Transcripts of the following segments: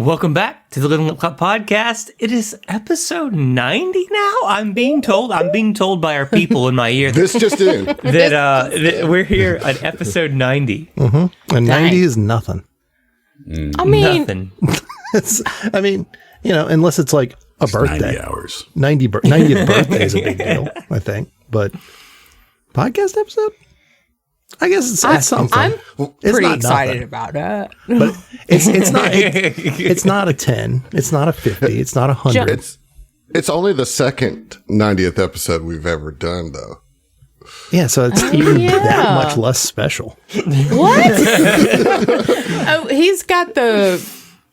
Welcome back to the Living Up Club podcast. It is episode 90 now. I'm being told by our people in my ear this just in that we're here at episode 90. Mm-hmm. And 90 is nothing. I mean, Nothing. Unless it's like a birthday. 90 hours. 90th birthday is a big deal, I think. But podcast episode? I guess it's something. I'm It's pretty not excited nothing. about that. But it's not a 10. It's not a 50. It's not 100. it's only the second 90th episode we've ever done, though. Yeah, so it's even that much less special. What? Oh, he's got the,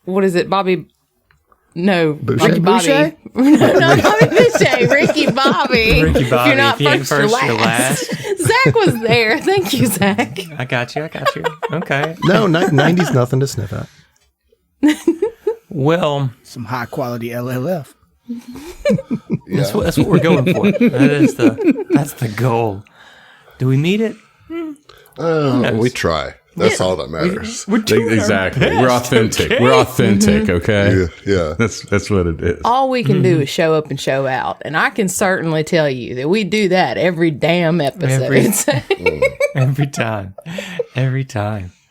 what is it, Bobby? No, Boucher? Ricky Bobby. No, not Bobby Boucher, Ricky Bobby. Ricky Bobby, If you're not if you ain't first, first, you're you're last. Zach was there. Thank you, Zach. I got you. Okay. No, 90's nothing to sniff at. Well, Some high quality LLF. that's what we're going for. That's the goal. Do we meet it? We try. That's all that matters. Exactly. We're authentic. We're authentic, okay? Yeah. That's what it is. All we can do is show up and show out. And I can certainly tell you that we do that every damn episode. Every time.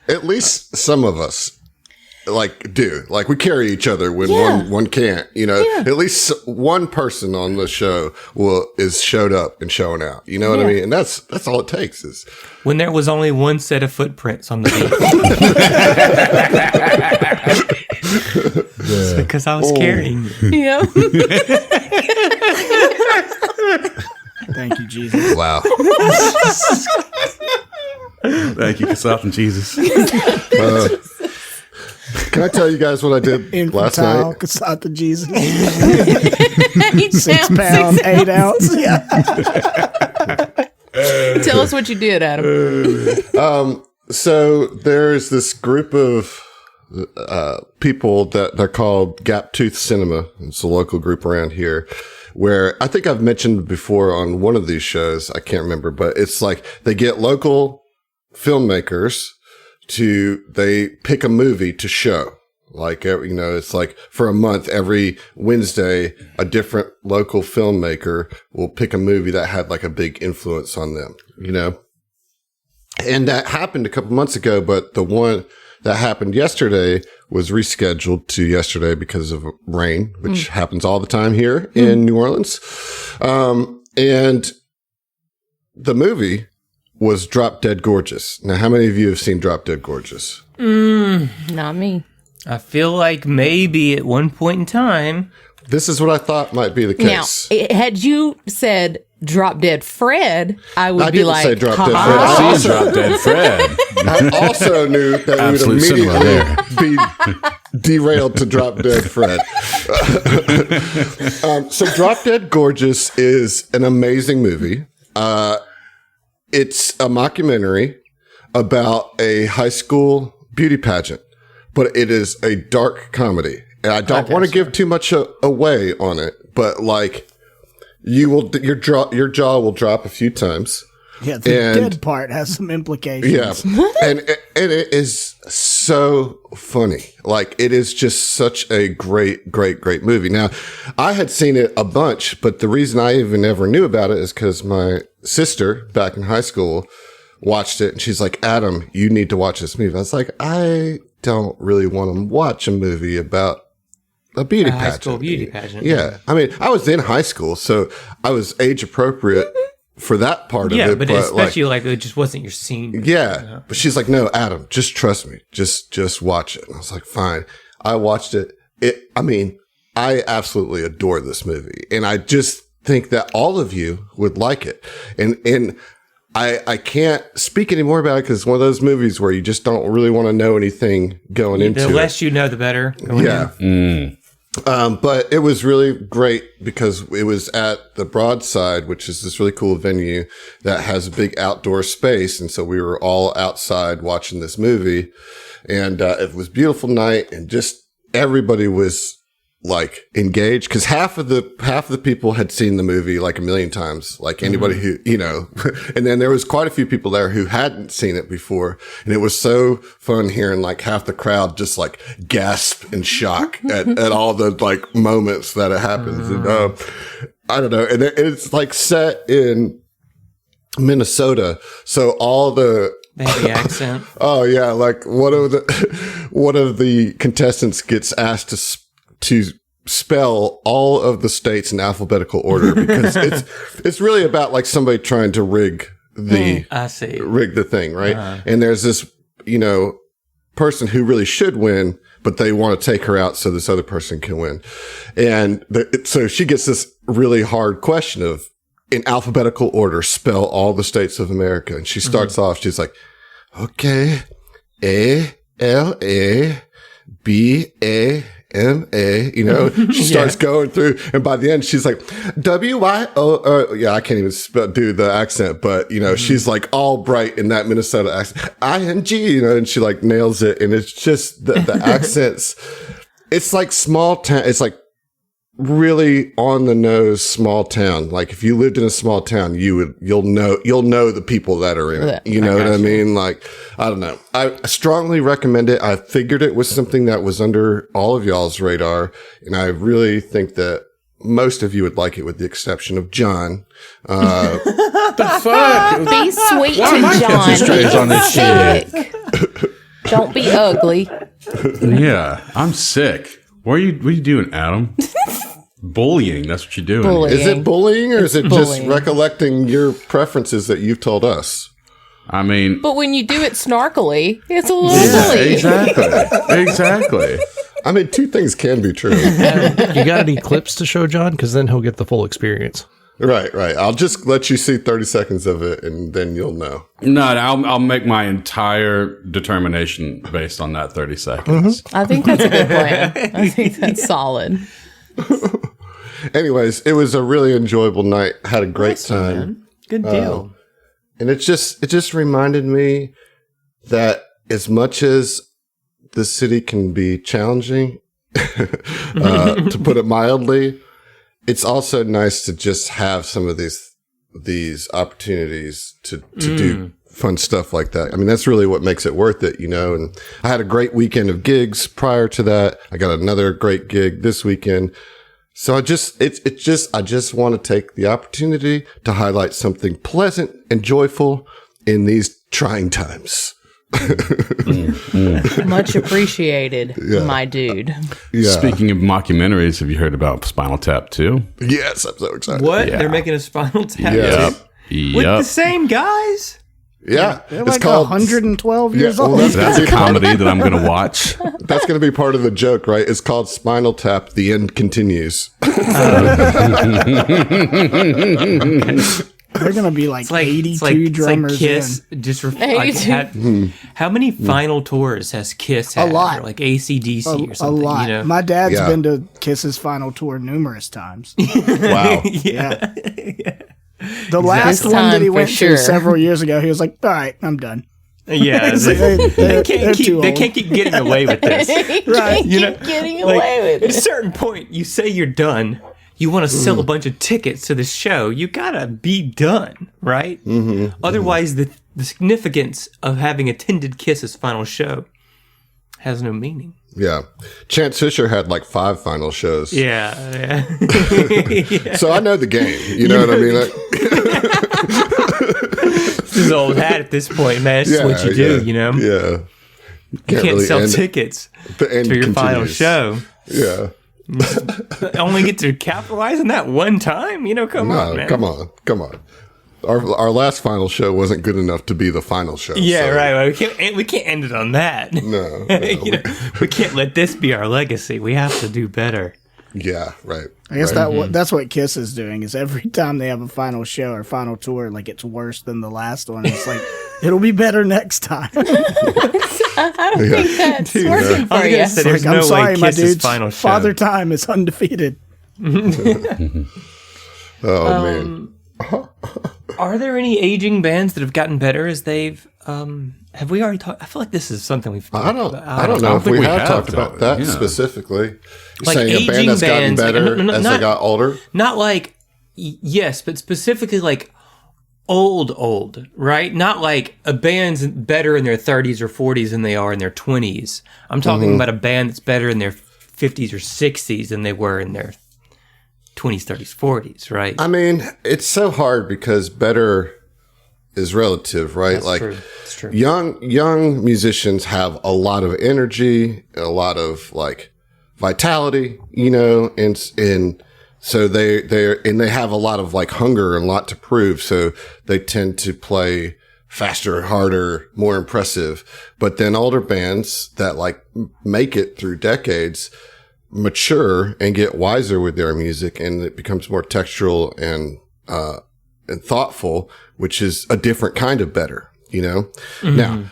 At least some of us do. Like, we carry each other when one can't. At least one person on the show is showed up and showing out. You know what I mean? And that's all it takes is When there was only one set of footprints on the beach. It's because I was carrying you. Yeah. Thank you, Jesus. wow. Thank you, Kasaf Jesus. Can I tell you guys what I did last Infantile, night? Kasata Jesus. 6 £6, 8 ounce. Yeah. Tell us what you did, Adam. So there's this group of people that they're called Gap Tooth Cinema. It's a local group around here where I think I've mentioned before on one of these shows. I can't remember, but it's like they get local filmmakers they pick a movie to show. Like, it's like for a month, every Wednesday, a different local filmmaker will pick a movie that had like a big influence on them, And that happened a couple months ago, but the one that happened yesterday was rescheduled to yesterday because of rain, which happens all the time here in New Orleans. And the movie was Drop Dead Gorgeous. Now, how many of you have seen Drop Dead Gorgeous? Not me. I feel like maybe at one point in time. This is what I thought might be the case. Now, had you said Drop Dead Fred, I would be didn't like, say Drop Dead Fred. ha-ha. I've seen Drop Dead Fred. I also knew that we would Absolute cinema immediately be derailed to Drop Dead Fred. So Drop Dead Gorgeous is an amazing movie. It's a mockumentary about a high school beauty pageant, but it is a dark comedy. And I don't want to give too much away on it, but like your jaw will drop a few times. Yeah, the dead part has some implications. Yeah. and it is so funny. Like, it is just such a great movie. Now, I had seen it a bunch, but the reason I even ever knew about it is because my sister back in high school watched it and she's like, Adam, you need to watch this movie. I was like, I don't really want to watch a movie about a beauty pageant. High school beauty pageant. Yeah. I mean, I was in high school, so I was age appropriate for that part of it. Yeah, but especially like it just wasn't your scene. Yeah. But she's like, no, Adam, just trust me. Just watch it. And I was like, fine. I watched it. I absolutely adore this movie. And I just think that all of you would like it. And I can't speak any more about it because it's one of those movies where you just don't really want to know anything going into it. The less you know, the better. But it was really great because it was at the Broadside, which is this really cool venue that has a big outdoor space. And so we were all outside watching this movie, and it was a beautiful night, and just everybody was like engaged, because half of the people had seen the movie like a million times, like anybody who, you know, and then there was quite a few people there who hadn't seen it before. And it was so fun hearing like half the crowd just like gasp in shock at all the like moments that it happens. And, I don't know. And it's like set in Minnesota. So all the, They have the accent. oh yeah, like one of the contestants gets asked to spell all of the states in alphabetical order, because it's really about like somebody trying to rig the thing, right? And there's this, you know, person who really should win, but they want to take her out so this other person can win. And so she gets this really hard question of, in alphabetical order, spell all the states of America. And she starts off, she's like, okay, A-L-A-B-A-M-A, you know, she starts going through, and by the end, she's like, W-Y-O, yeah, I can't even do the accent, but, you know, she's like all bright in that Minnesota accent, I-N-G, you know, and she like nails it. And it's just the accents, it's like small town, it's like really on the nose small town. Like if you lived in a small town, you'll know the people that are in it. You know what I mean? Like, I don't know. I strongly recommend it. I figured it was something that was under all of y'all's radar. And I really think that most of you would like it, with the exception of John. The fuck? Be sweet Why am I to John. catching strays on this shit? Sick. Don't be ugly. Yeah, I'm sick. What are you doing, Adam? Bullying. That's what you're doing. Bullying. Is it bullying, or is it just bullying. recollecting your preferences that you've told us? I mean, But when you do it snarkily, it's a little yeah, bully. exactly. I mean, two things can be true. You got any clips to show John? Because then he'll get the full experience. Right. I'll just let you see 30 seconds of it, and then you'll know. No, I'll make my entire determination based on that 30 seconds. I think that's a good plan. I think that's solid. Anyways, it was a really enjoyable night. Had a great time. Man. Good deal. And it just reminded me that as much as the city can be challenging, to put it mildly, it's also nice to just have some of these opportunities to do fun stuff like that. I mean, that's really what makes it worth it, you know. And I had a great weekend of gigs prior to that. I got another great gig this weekend. So I just want to take the opportunity to highlight something pleasant and joyful in these trying times. Much appreciated, my dude. Yeah. Speaking of mockumentaries, have you heard about Spinal Tap 2? Yes, I'm so excited. What? Yeah. They're making a Spinal Tap Yeah. with the same guys? Yeah. They're like 112 years well, old. That's a comedy that I'm going to watch. That's going to be part of the joke, right? It's called Spinal Tap. The end continues. They're going to be like, 82 drummers Kiss. in. Just 82. how many final tours has Kiss had? A lot. Or like AC/DC or A something. lot. You know? My dad's Yeah. been to Kiss's final tour numerous times. Wow. Yeah. The last one time that he for went sure. to several years ago, he was like, all right, I'm done. Yeah, They're can't too they old. can't keep getting away with this. Right. You know, getting like, away with at a it. certain point, you say you're done. You want to sell a bunch of tickets to the show. You gotta be done, right? Otherwise, the significance of having attended Kiss's final show has no meaning. Yeah. Chance Fisher had like 5 final shows. Yeah. So I know the game. You know what I mean? Like, This is old hat at this point, man. It's just what you do, you know? Yeah. You can't really sell end- tickets the end to your final continues. show. Yeah. Only get to capitalize on that one time? You know, come on, man. Come on. Our last final show wasn't good enough to be the final show. Yeah, so- right. We can't end it on that. No. You know, we can't let this be our legacy. We have to do better. Yeah, right. I guess right. that's what Kiss is doing, is every time they have a final show or final tour, like it's worse than the last one. It's like, it'll be better next time. I don't think that's working I was for gonna you. say, there's Like, I'm no sorry, way my Kiss's dude's final show. Father Time is undefeated. Oh, man. Are there any aging bands that have gotten better as they've Have we already talked? I feel like this is something we've talked about. I don't know if think we we have have talked about that yeah. specifically. You're Like saying a band aging that's gotten bands, like, better as they got older? Not like, yes, but specifically like old, right? Not like a band's better in their 30s or 40s than they are in their 20s. I'm talking about a band that's better in their 50s or 60s than they were in their 20s, 30s, 40s, right? I mean, it's so hard because better is relative, right? That's true. It's true. Young musicians have a lot of energy, a lot of like vitality, and so they have a lot of like hunger and a lot to prove. So they tend to play faster, harder, more impressive. But then older bands that like make it through decades mature and get wiser with their music, and it becomes more textural and thoughtful, which is a different kind of better, Now,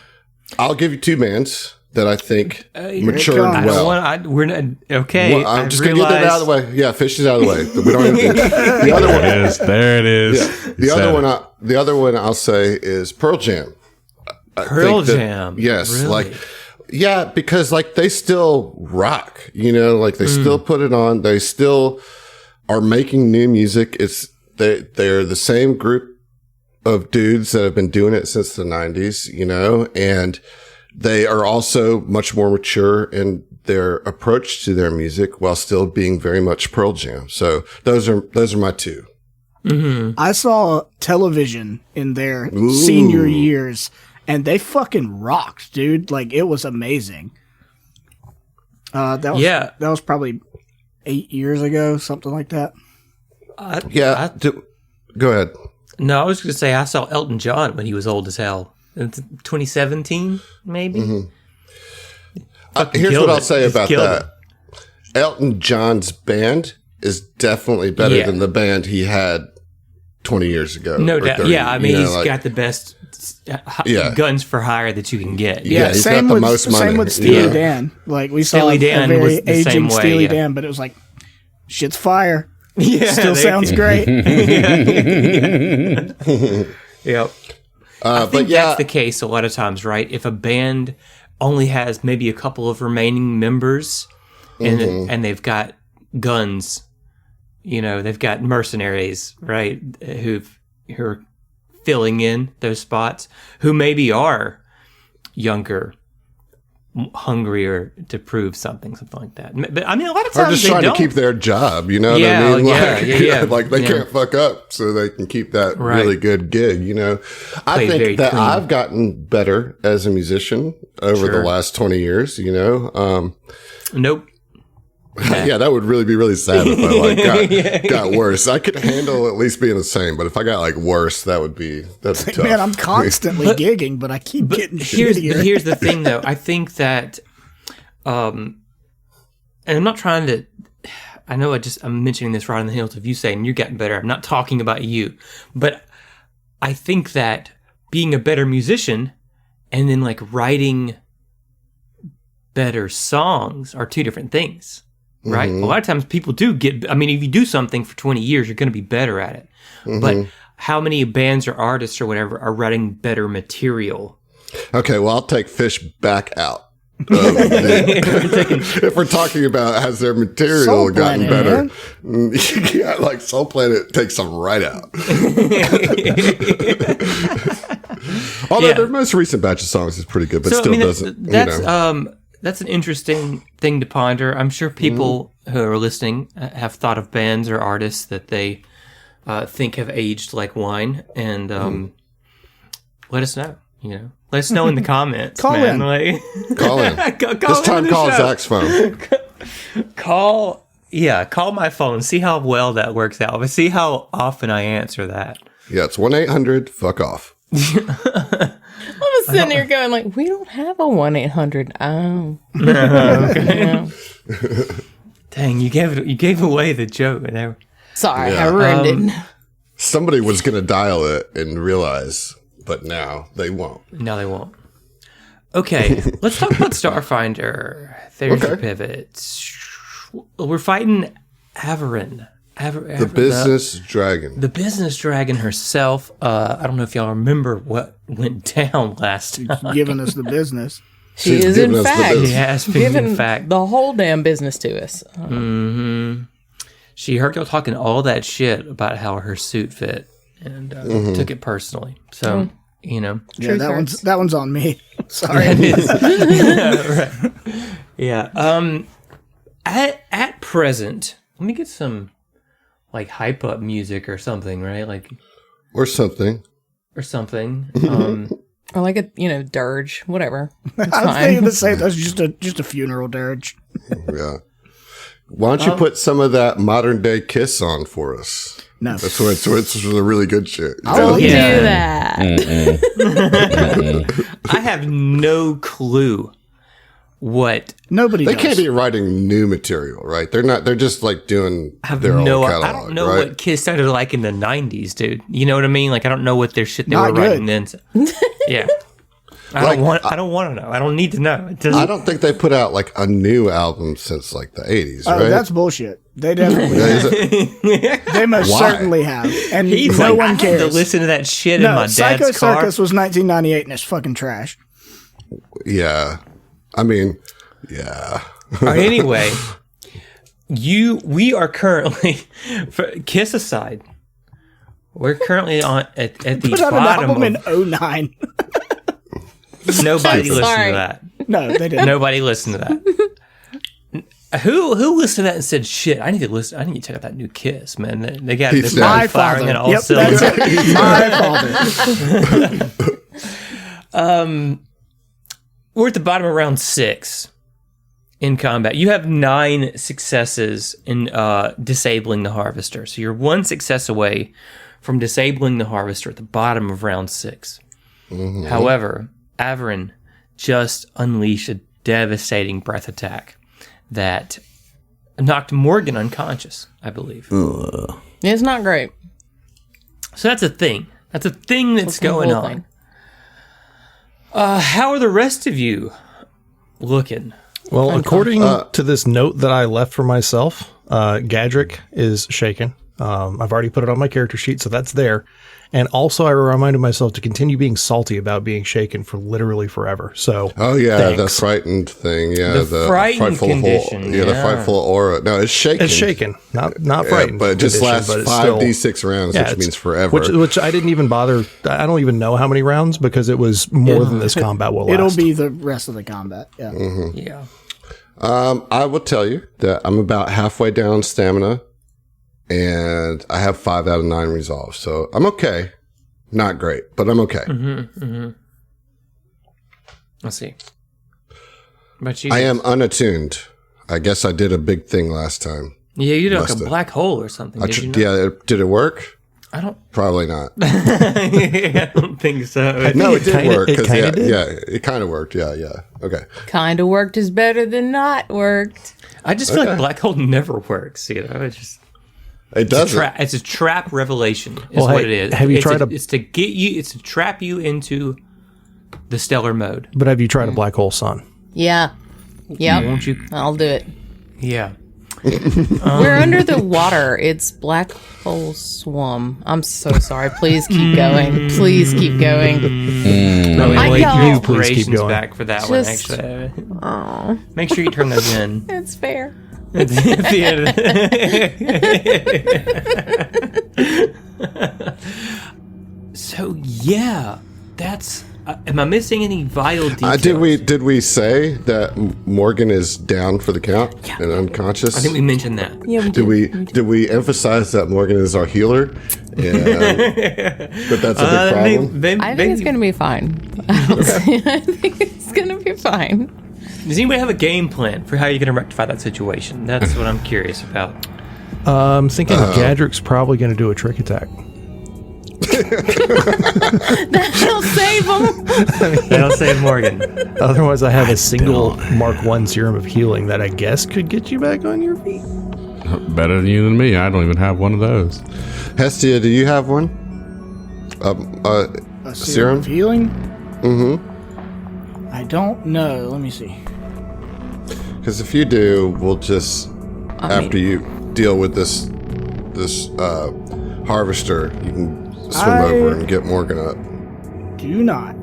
I'll give you two bands that I think matured I don't well. We're not, okay. Well, I'm just going to get that out of the way. Yeah, Fish is out of the way. We don't have to, the other one. There it is. Yeah, the other one I'll say is Pearl Jam. Pearl Jam. Yes. Really? Because like they still rock, like they still put it on. They still are making new music. They're the same group of dudes that have been doing it since the 90s, and they are also much more mature in their approach to their music while still being very much Pearl Jam. So those are my two. I saw television in their senior years, and they fucking rocked, dude. Like, it was amazing. That was probably 8 years ago, something like that. Go ahead. No, I was going to say I saw Elton John when he was old as hell. In 2017, maybe? Here's what I'll say about that. Elton John's band is definitely better than the band he had 20 years ago. No doubt. 30, Yeah, I mean, he's got the best guns for hire that you can get. Yeah, he's same got the with, most money. Same with Steely Dan. Like, we saw Steely a Dan very was the aging same way, Steely Dan, but it was like, shit's fire. Yeah, Still sounds great. Yep. I think that's the case a lot of times, right? If a band only has maybe a couple of remaining members and they've got guns, they've got mercenaries, right, who are filling in those spots, who maybe are younger, hungrier to prove something like that. But I mean, a lot of times or just they trying don't. to keep their job, you know what I mean? Like they Yeah. can't fuck up, so they can keep that really good gig. I think that clean. I've gotten better as a musician over the last 20 years. Nope. Yeah, that would really be really sad if I got worse. I could handle at least being the same, but if I got worse, that'd be tough. Man, I'm constantly gigging, but I keep getting shittier. Here's the thing, though. I think that, and I'm not trying to. I know I'm mentioning this right on the heels of you saying you're getting better. I'm not talking about you, but I think that being a better musician and then writing better songs are two different things. Right? A lot of times people do get, if you do something for 20 years, you're going to be better at it. But how many bands or artists or whatever are writing better material? Okay, well, I'll take Fish back out. If we're talking about has their material Soul gotten Planet, better, yeah, Soul Planet takes them right out. Although their most recent batch of songs is pretty good, but that's an interesting thing to ponder. I'm sure people who are listening have thought of bands or artists that they think have aged like wine, and let us know. Let us know in the comments. Call in. Call in. This time call Zach's phone. Call my phone. See how well that works out. But see how often I answer that. Yeah, it's 1-800-fuck off. I was sitting there going we don't have a 1-800. Oh. Okay. Dang, you gave away the joke there. Sorry, Yeah. I ruined it. Somebody was going to dial it and realize, but now they won't. No, they won't. Okay, let's talk about Starfinder. There's your pivots. We're fighting Averin. The business dragon. The business dragon herself. I don't know if y'all remember what went down last time. Giving us the business. She She's is, giving in us the fact, business. She has been, giving in fact. the whole damn business to us. She heard y'all talking all that shit about how her suit fit and took it personally. So, you know. Yeah, Truth that hurts. one's on me. Sorry. Yeah. At present, let me get some like hype up music or something, right? Like Or something. or something. Or like a, dirge, whatever. I was thinking the same. That's just a funeral dirge. Yeah. Why don't you put some of that modern day Kiss on for us? No. That's where it's the really good shit. I'll Yeah. do that. I have no clue what. Nobody They does. can't be writing new material, right? They're just like doing I have their no. own catalog, I don't know right? what Kiss sounded like in the '90s, dude. You know what I mean? Like I don't know what their shit they Not were writing good. then. Yeah. I Like, don't want to know. I don't need to know. It doesn't. I don't think they put out like a new album since like the 80s, Oh, right? that's bullshit. They definitely Is it- They most Why? certainly have. And He's no like, I one had to cares. listen to that shit in No, my Psycho dad's car. Circus was 1998 and it's fucking trash. yeah. I mean, yeah. All right, anyway, we are currently, Kiss aside, we're currently at the Put out an bottom album of. in 09. Nobody listened Sorry. to that. No, they didn't. Nobody listened to that. Who listened to that and said, "Shit, I need to listen. I need to check out that new Kiss, man. They got He's this not. My firing father. in all Yep, cylinders." that's it. My father. We're at the bottom of round 6 in combat. You have 9 successes in disabling the Harvester. So you're 1 success away from disabling the Harvester at the bottom of round 6. However, Averin just unleashed a devastating breath attack that knocked Morgan unconscious, I believe. It's not great. So that's a thing. That's a thing that's the going whole on. thing. How are the rest of you looking? Well, according to this note that I left for myself, Gadrick is shaken. I've already put it on my character sheet, so that's there. And also, I reminded myself to continue being salty about being shaken for literally forever. So, Oh yeah, thanks. the frightened thing. Yeah, The frightened frightful condition, the yeah. frightful aura. No, it's shaken. It's shaken, not Yeah, frightened. but it just condition, lasts but it's 5d6 rounds, yeah, which it's- means forever. Which I didn't even bother. I don't even know how many rounds because it was more than this combat will last. It'll be the rest of the combat. Yeah. Yeah. I will tell you that I'm about halfway down stamina, and I have 5 out of 9 resolve, so I'm okay. Not great, but I'm okay. Let's see. But you, I am unattuned. I guess I did a big thing last time. Yeah, you did like a Must've. black hole or something. Did you know? Yeah, did it work? I don't. Probably not. I don't think so. No, it did kinda- work. it 'cause kinda yeah, did. yeah, it kind of worked. Yeah. Okay. Kind of worked is better than not worked. I just feel like black hole never works. You know, it's just It doesn't. it's a trap revelation. Is Well, what hey, it is. have you It's tried It's to get you. It's to trap you into the stellar mode. But have you tried a black hole sun? Yeah. Yep. Won't you? I'll do it. Yeah. We're under the water. It's black hole swum. I'm so sorry. Please keep going. Please keep going. Probably I wait know. your Please keep operations going. back for that Just- one. Actually, Oh, make sure you turn those in. it's fair. At the end of So yeah, that's. Am I missing any vital details? Did we say that Morgan is down for the count and unconscious? I think we mentioned that. Yeah, we Did we emphasize that Morgan is our healer? Yeah, but that's a big problem. I think it's going to be fine. I think it's going to be fine. Does anybody have a game plan for how you're going to rectify that situation? That's what I'm curious about. I'm thinking Gadrick's probably going to do a trick attack. That'll save him. That'll save Morgan. Otherwise, I have a single Mark 1 serum of healing that I guess could get you back on your feet. Better than you than me. I don't even have one of those. Hestia, do you have one? A Serum? of healing? I don't know. Let me see. Because if you do, we'll just after you deal with this this harvester, you can swim over and get Morgan up. Do not.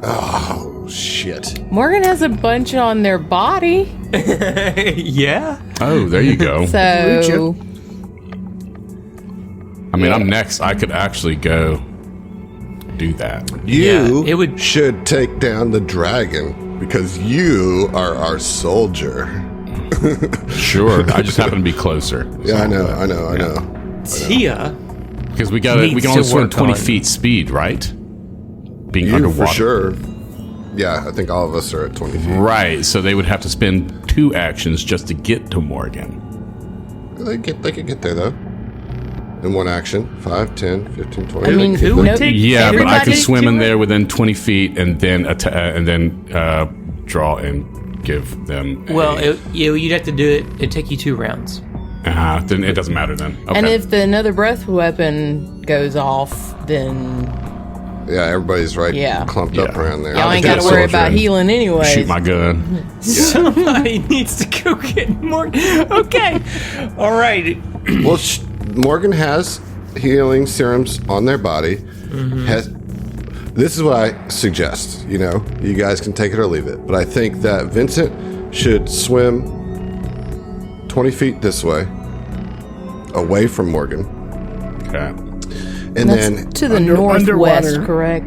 Oh, shit. Morgan has a bunch on their body. Yeah. Oh, there you go. So I mean, I'm next. I could actually go do that. You it would- should take down the dragon because you are our soldier. Sure. I just happen to be closer. Yeah, I know. Tia. Because we Needs can only to swim work 20 on- feet speed, right? Being You underwater. for sure. Yeah, I think all of us are at 20 feet. Right. So they would have to spend 2 actions just to get to Morgan. They could get there, though. In one action. 5, 10, 15, 20. I mean, Who would no, take- Yeah, but I could Everybody swim in do it? there within 20 feet and then draw and give them. Well, you'd have to do it. It'd take you 2 rounds. Then it doesn't matter then. Okay. and if another breath weapon goes off, then Yeah, everybody's right Yeah. clumped up around there. y'all ain't get got to a worry soldier about and healing anyway. shoot my gun. Somebody needs to go get Morgan. Okay. All right. Well, Morgan has healing serums on their body. This is what I suggest. You guys can take it or leave it. But I think that Vincent should swim 20 feet this way, away from Morgan. Okay. And That's then, to the underwater. northwest, correct?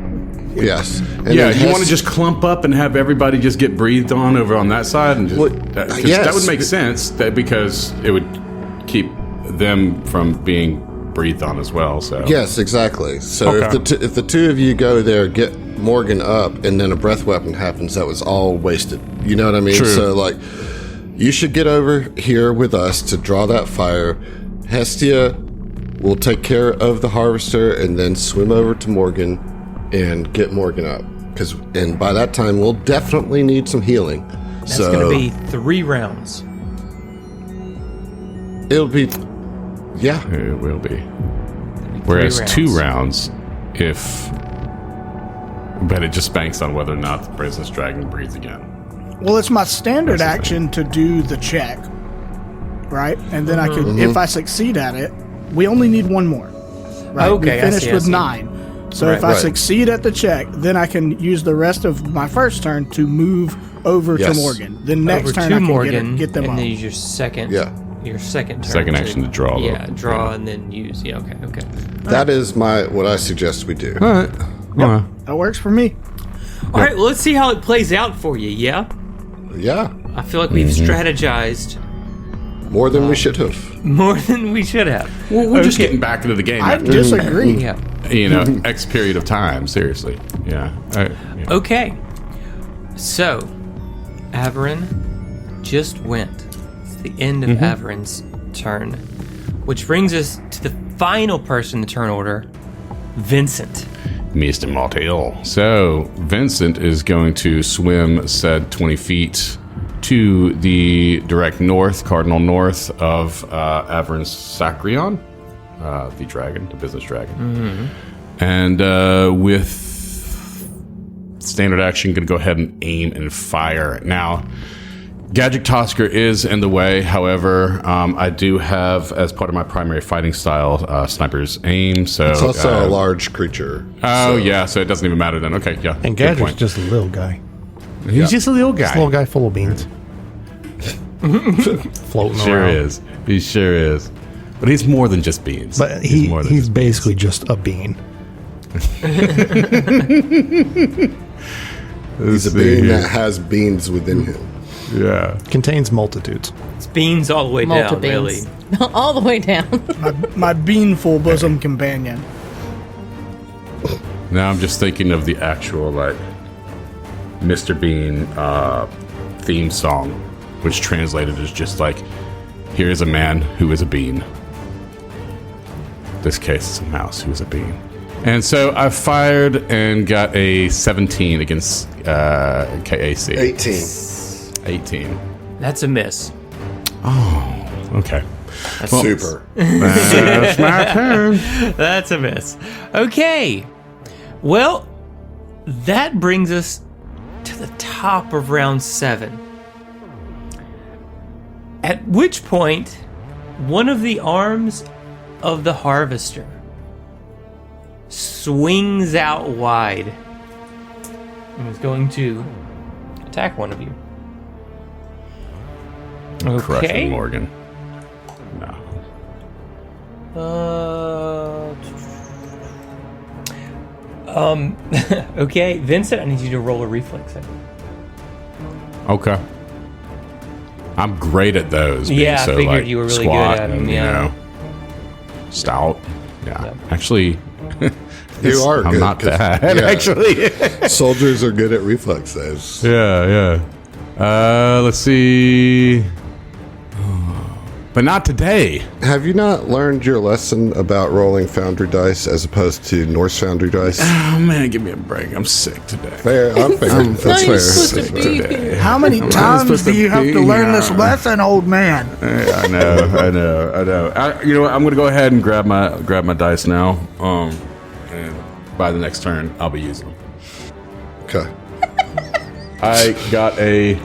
yes. And Yeah, then you want to just clump up and have everybody just get breathed on over on that side, and just, Well, 'cause yes. that would make sense. Because it would keep them from being breathed on as well. So Yes, exactly. So Okay. if the two of you go there, get Morgan up, and then a breath weapon happens, that was all wasted. You know what I mean? True. So, you should get over here with us to draw that fire. Hestia will take care of the harvester, and then swim over to Morgan and get Morgan up. And by that time, we'll definitely need some healing. That's going to be 3 rounds. It'll be, yeah. it will be. Whereas 2 rounds. rounds, but it just banks on whether or not the Princess Dragon breathes again. Well, it's my standard action to do the check, right? And then I could, if I succeed at it, we only need 1 more. Right? Okay, we I finished see, I with see. 9. So Right. if I Right. succeed at the check, then I can use the rest of my first turn to move over Yes. to Morgan. Then next Over turn to I can Morgan, get them and up. then use your second. Yeah. Your second turn. Second action to draw, Yeah, though. draw Yeah. and then use. Yeah. Okay. That is what I suggest we do. All right. That works for me. All right. Well, let's see how it plays out for you. Yeah. Yeah. I feel like we've strategized More than we should have. more than we should have. Well, we're just getting back into the game. I after, disagree. Yeah. X period of time. Seriously. Yeah. Okay. So, Averin just went. It's the end of Averin's turn, which brings us to the final person in the turn order, Vincent. Mr. Martel. So, Vincent is going to swim said 20 feet to the direct north, cardinal north of Averin's Sacrion, the dragon, the business dragon. And with standard action, going to go ahead and aim and fire. Now, Gadget Tosker is in the way. However, I do have, as part of my primary fighting style, sniper's aim. So It's also a large creature. Oh, yeah, so it doesn't even matter then. Okay, yeah. And good Gadget's point. just a little guy. He's just a little guy. Just a little guy full of beans. Floating Sure around. is. He sure is. But he's more than just beans. But more than he's just basically just a bean. He's a being that has beans within him. Yeah. Contains multitudes. It's beans all the way down, really. Multi-beans. All the way down. My beanful bosom companion. Now I'm just thinking of the actual, Mr. Bean theme song, which translated is just here is a man who is a bean. This case is a mouse who is a bean. And so I fired and got a 17 against KAC. 18. That's a miss. Okay. Super. That's my turn. That's a miss. Okay. Well, that brings us to the top of round 7. At which point, one of the arms of the harvester swings out wide and is going to attack one of you. Crushing Morgan. No. Okay, Vincent, I need you to roll a reflex. Okay. I'm great at those. Yeah, I so, figured like, you were really squat good at them, and, yeah. You know, stout. Yeah. Yep. Actually, You are I'm good, not 'cause- bad, yeah. actually. Soldiers are good at reflex saves. Yeah. Let's see. But not today. Have you not learned your lesson about rolling Foundry dice as opposed to Norse Foundry dice? Oh, man, give me a break. I'm sick today. Fair, I'm fair. That's fair. supposed to be Today. How many times supposed do to you have be to learn this here. lesson, old man? I know. You know what? I'm gonna go ahead and grab my dice now. And by the next turn, I'll be using them. Okay. I got a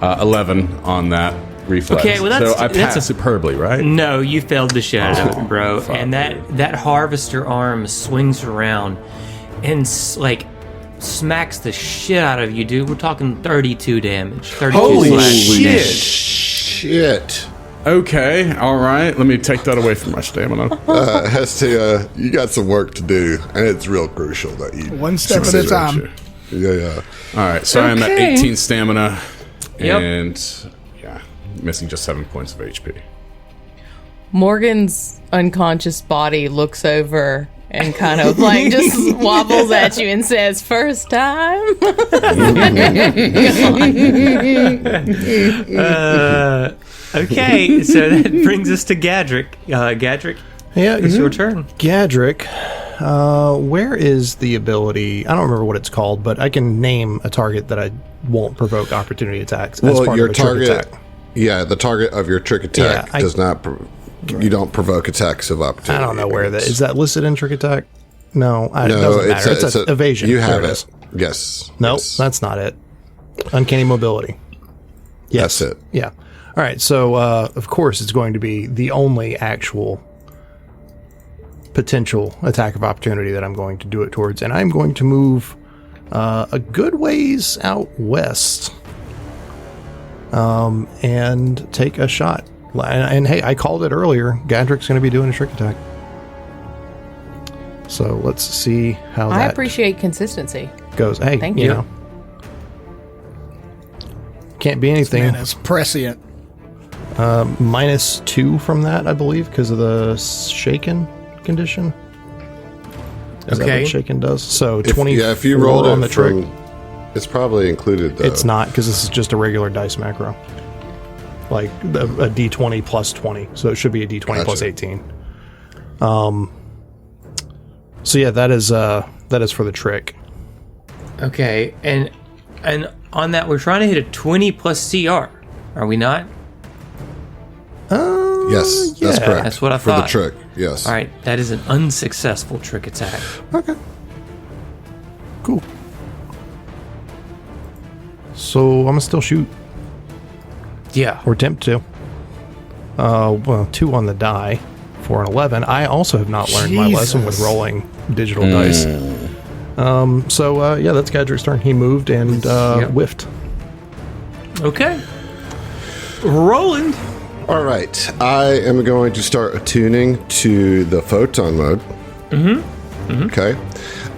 11 on that reflex. Okay, well, that's- so I that's passed a- superbly, right? No, you failed the shit out of it, bro. fuck, And that harvester arm swings around and smacks the shit out of you, dude. We're talking 32 damage. 32 Holy slash. Shit. Okay, all right. Let me take that away from my stamina. Hestia, you got some work to do, and it's real crucial that you. One step at a time. Yeah. All right, so I'm at Okay. 18 stamina, Yep. and missing just 7 points of HP. Morgan's unconscious body looks over and kind of like just wobbles at you and says, "First time." Okay, so that brings us to Gadrick. Gadrick, Yeah, it's your turn. Gadrick, where is the ability? I don't remember what it's called, but I can name a target that I won't provoke opportunity attacks. as Well, part your of a trick target. attack. Yeah, the target of your trick attack Yeah, does not. You don't provoke attacks of I opportunity. don't know where that is. That listed in trick attack? No, it No, doesn't matter. It's a evasion. You There have it it. is. Yes. Nope, Yes. that's not it. Uncanny mobility. Yes. That's it. Yeah. All right. So, of course, it's going to be the only actual potential attack of opportunity that I'm going to do it towards, and I'm going to move a good ways out west, and take a shot. And hey, I called it earlier. Gadrick's going to be doing a trick attack. So let's see how I that appreciate consistency. goes. Hey, Thank you you. know, can't be anything. Man, it's prescient. -2 from that, I believe, because of the shaken condition. Is that Okay. what shaken does? So If, 20 if you rolled on it the trick. from, it's probably included though. It's not, because this is just a regular dice macro. Like a D20 plus 20. So it should be a D20 plus Gotcha. 18. So yeah, that is for the trick. Okay, and on that, we're trying to hit a 20 plus CR. Are we not? Yes, that's yeah. correct. That's what I for thought. the trick. Yes. All right, that is an unsuccessful trick attack. Okay. Cool. So I'm gonna still shoot. Yeah. Or attempt to. Well, 2 on the die for an 11. I also have not learned my lesson with rolling digital dice. So yeah, that's Gadrick's turn. He moved and whiffed. Okay. Roland. All right. I am going to start attuning to the photon mode. Okay.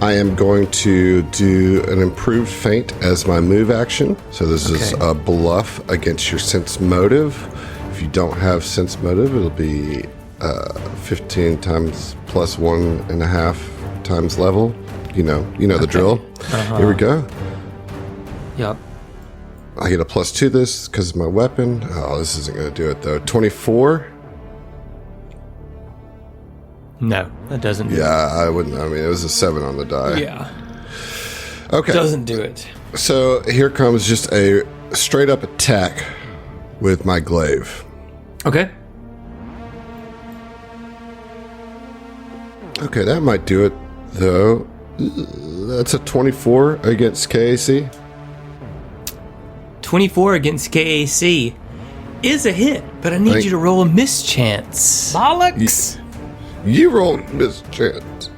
I am going to do an improved feint as my move action. So this is Okay. a bluff against your sense motive. If you don't have sense motive, it'll be 15 times plus 1.5 times level. You know the drill. Here we go. Yep. I get a +2 this because of my weapon. Oh, this isn't going to do it though. 24. No, that doesn't do Yeah, I wouldn't. I mean, it was a 7 on the die. it. Yeah. Okay. Doesn't do it. So here comes just a straight up attack with my glaive. Okay. Okay, that might do it though. That's a 24 against KAC. 24 against KAC is a hit, but I need Thank- you to roll a mischance. Bollocks! You rolled mischance.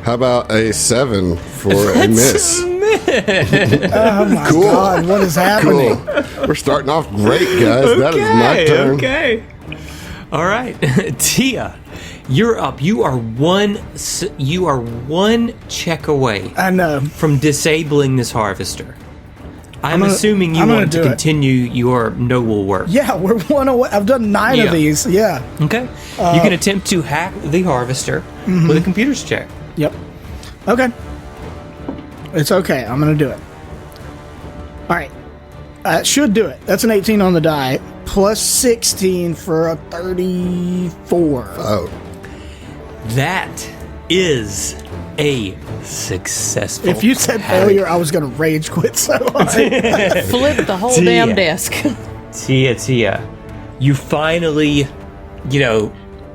How about a 7 for a miss? Oh my Cool. god, what is happening? Cool. We're starting off great, guys. That is my turn. Okay. All right, Tia, you're up. You are one check away I know. from disabling this harvester. I'm gonna- assuming you I'm gonna want to do it. continue your noble work. Yeah, we're one away. I've done 9 Yeah. of these. Yeah. Okay. You can attempt to hack the harvester with a computer's check. Yep. Okay. It's okay. I'm going to do it. All right. Should do it. That's an 18 on the die, plus 16 for a 34. Oh, That is a successful. If you said hack. failure, I was going to rage quit so hard. Flip the whole Tia. damn desk. Tia, you finally,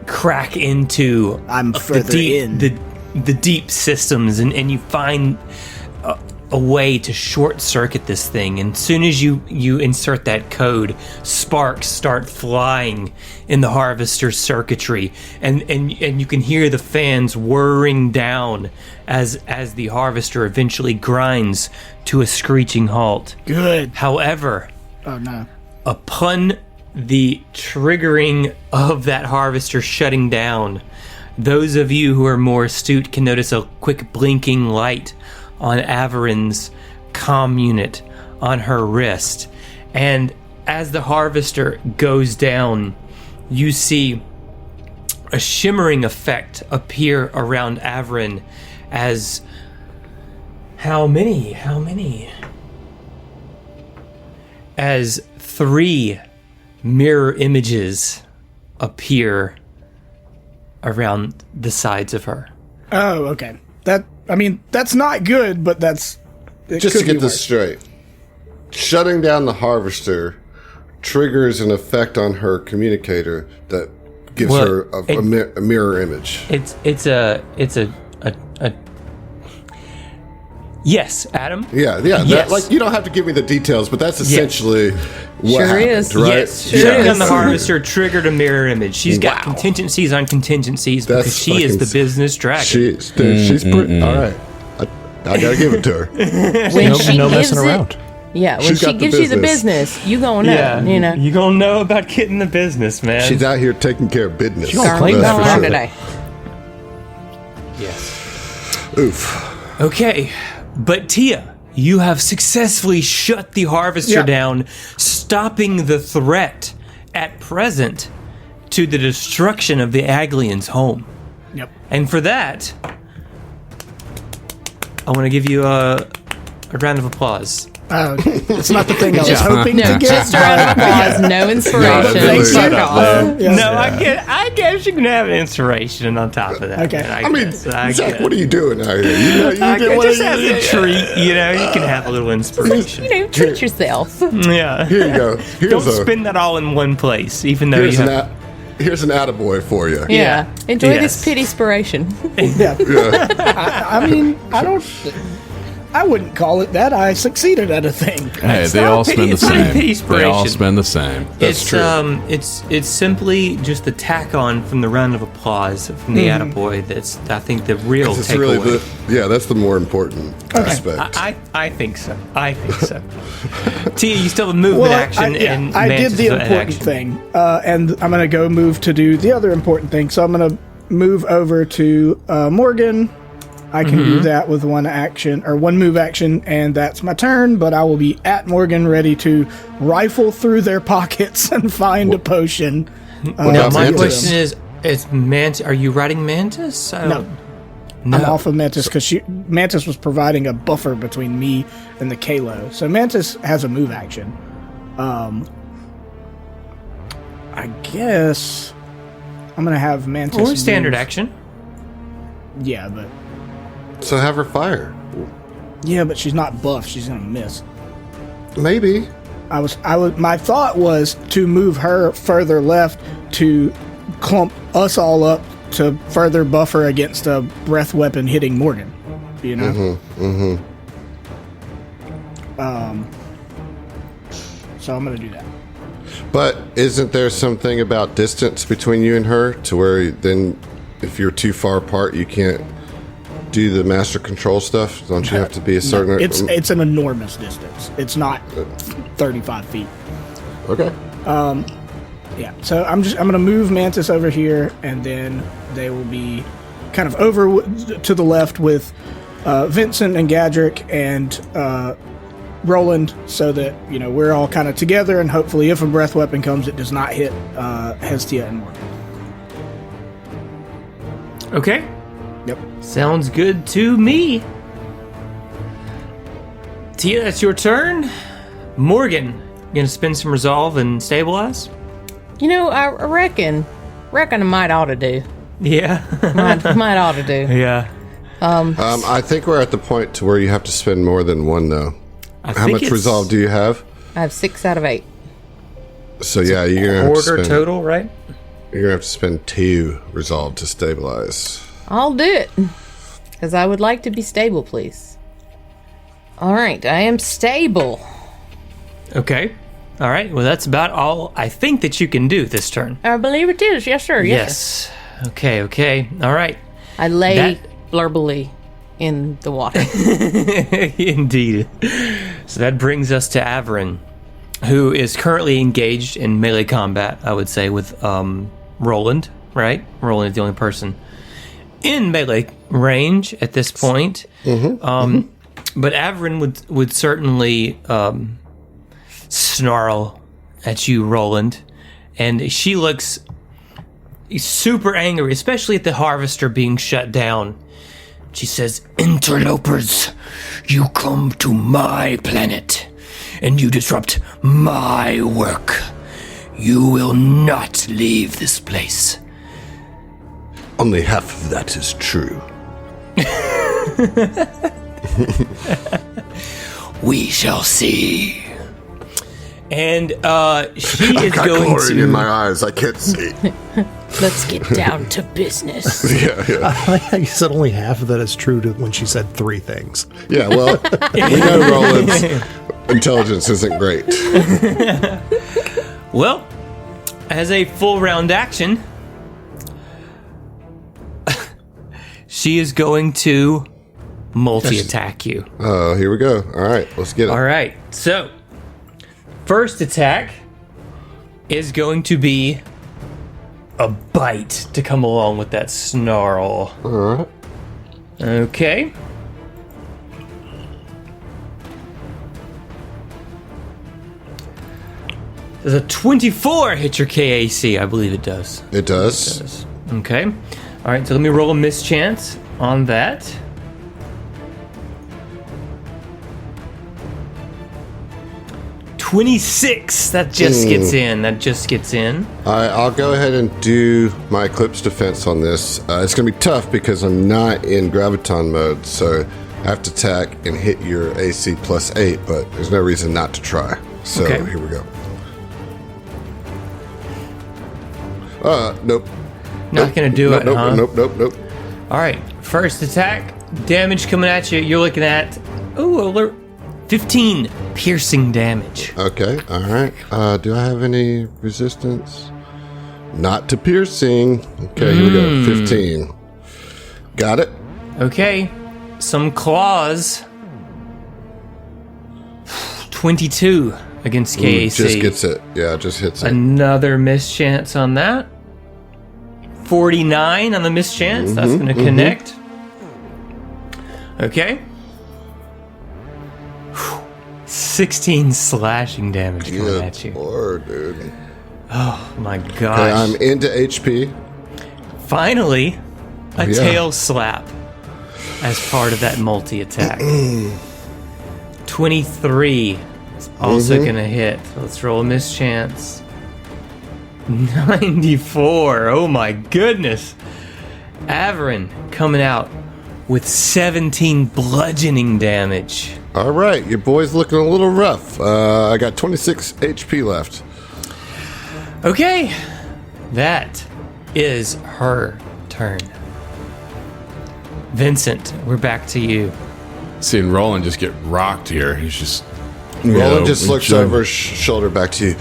crack into I'm the further deep, in. the deep systems, and you find a way to short circuit this thing. And as soon as you insert that code, sparks start flying in the harvester circuitry, and you can hear the fans whirring down as the harvester eventually grinds to a screeching halt. Good. However, Oh, no. upon the triggering of that harvester shutting down, those of you who are more astute can notice a quick blinking light on Averin's comm unit on her wrist. And as the harvester goes down, you see a shimmering effect appear around Averin as how many? As 3 mirror images appear around the sides of her. Oh, okay. That's not good, but that's... it just to could be get this worse. straight. Shutting down the harvester triggers an effect on her communicator that gives Well, her a mirror image. It's a yes, Adam. Yeah. Yes. You don't have to give me the details, but that's essentially what Sure happened, is. right? Yes, Sure shutting is. down the harvester triggered a mirror image. She's got Wow. contingencies on contingencies because That's she is fucking the business dragon. She's pretty. All right. I gotta give it to her. When she No gives messing it, around. yeah, when She's she got the gives you the business. business, you gonna know. you gonna know about getting the business, man. She's out here taking care of business. gonna Scarlet claim that going for on sure. today. Yes. Oof. Okay, but Tia, you have successfully shut the harvester Yeah. down, stopping the threat at present to the destruction of the Aglian's home. Yep. And for that, I want to give you a round of applause. It's not the thing I was hoping No, to get. just a round of applause. No inspiration. Thank you. Fuck off. Yeah. No, I guess you can have an inspiration on top of that. Okay. man. I mean, Zach, what are you doing out here? You I did guess what just you as a did. treat, you can have a little inspiration. Treat yourself. Yeah. Here you go. Don't spend that all in one place, even though Here's you an have... here's an attaboy for you. Yeah. Enjoy Yes. this pit inspiration. Yeah. I wouldn't call it that. I succeeded at a thing. Hey, It's they not all pity- spend the it's not a same. pity They all inspiration. spend the same. That's It's true. it's simply just the tack on from the round of applause from the attaboy. That's I think the real It's takeaway. really that's the more important aspect. I think so. I think so. Tia, you still have movement action, and I did Mantis the is an important action. thing, and I'm going to go move to do the other important thing. So I'm going to move over to Morgan. I can do that with one move action, and that's my turn. But I will be at Morgan, ready to rifle through their pockets and find a potion. What Now about my Mantis? question is Mantis? Are you riding Mantis? No. I'm off of Mantis because Mantis was providing a buffer between me and the Kalo. So Mantis has a move action. I guess I'm gonna have Mantis. Or standard move. action. Yeah, but So have her fire. but she's not buff. She's gonna miss. Maybe. My thought was to move her further left to clump us all up to further buffer against a breath weapon hitting Morgan. You know. So I'm gonna do that. But isn't there something about distance between you and her to where then if you're too far apart, you can't do the master control stuff? Don't you have to be a certain... It's an enormous distance. It's not 35 feet. Okay. Yeah, so I'm going to move Mantis over here, and then they will be kind of over to the left with Vincent and Gadrick and Roland, so that we're all kind of together, and hopefully, if a breath weapon comes, it does not hit Hestia and Morgan. Okay. Yep. Sounds good to me. Tia, that's your turn. Morgan, you gonna spend some resolve and stabilize? I reckon I might ought to do. Yeah. might ought to do. Yeah. I think we're at the point to where you have to spend more than one, though. How much resolve do you have? I have 6 out of 8. So yeah, you're gonna have to Quarter spend, total, right? You're gonna have to spend 2 resolve to stabilize. I'll do it. Because I would like to be stable, please. All right, I am stable. Okay. All right. Well, that's about all I think that you can do this turn. I believe it is. Yes, sir. Yes. Okay. Okay. All right. I lay blurbily in the water. Indeed. So that brings us to Averin, who is currently engaged in melee combat, I would say, with Roland, right? Roland is the only person in melee range at this point. But Averin would certainly snarl at you, Roland, and she looks super angry, especially at the harvester being shut down. She says, "Interlopers, you come to my planet, and you disrupt my work. You will not leave this place." Only half of that is true. We shall see. And she is Got going chlorine to... in my eyes. I can't see. Let's get down to business. I said only half of that is true to when she said 3 things. Yeah, well, we know Roland's intelligence isn't great. Well, as a full round action, she is going to multi-attack you. Oh, here we go. All right, let's get it. All right, so first attack is going to be a bite to come along with that snarl. All right. Okay. Does a 24 hit your KAC? I believe it does. It does. Okay. All right, so let me roll a mischance on that. $26. That just gets in. That just gets in. All right, I'll go ahead and do my Eclipse defense on this. It's going to be tough because I'm not in Graviton mode, so I have to attack and hit your AC +8, but there's no reason not to try. So Okay. Here we go. Nope. Not gonna do it, nope, huh? Nope. All right, first attack, damage coming at you. You're looking at, alert, 15 piercing damage. Okay, all right. Do I have any resistance? Not to piercing. Okay, here we go. 15. Got it. Okay, some claws. 22 against KAC. Just gets it. Yeah, just hits it. Another mischance on that. 49 on the mischance. That's going to connect. Okay. 16 slashing damage coming at you. Lord, dude. Oh my Okay, gosh. I'm into HP. Finally, a Yeah. tail slap as part of that multi-attack. 23 is also going to hit. So let's roll a mischance. 94. Oh my goodness. Averin coming out with 17 bludgeoning damage. All right, your boy's looking a little rough. I got 26 HP left. Okay, that is her turn. Vincent, we're back to you. Seeing Roland just get rocked here, he's just Roland just looks over his shoulder back to you.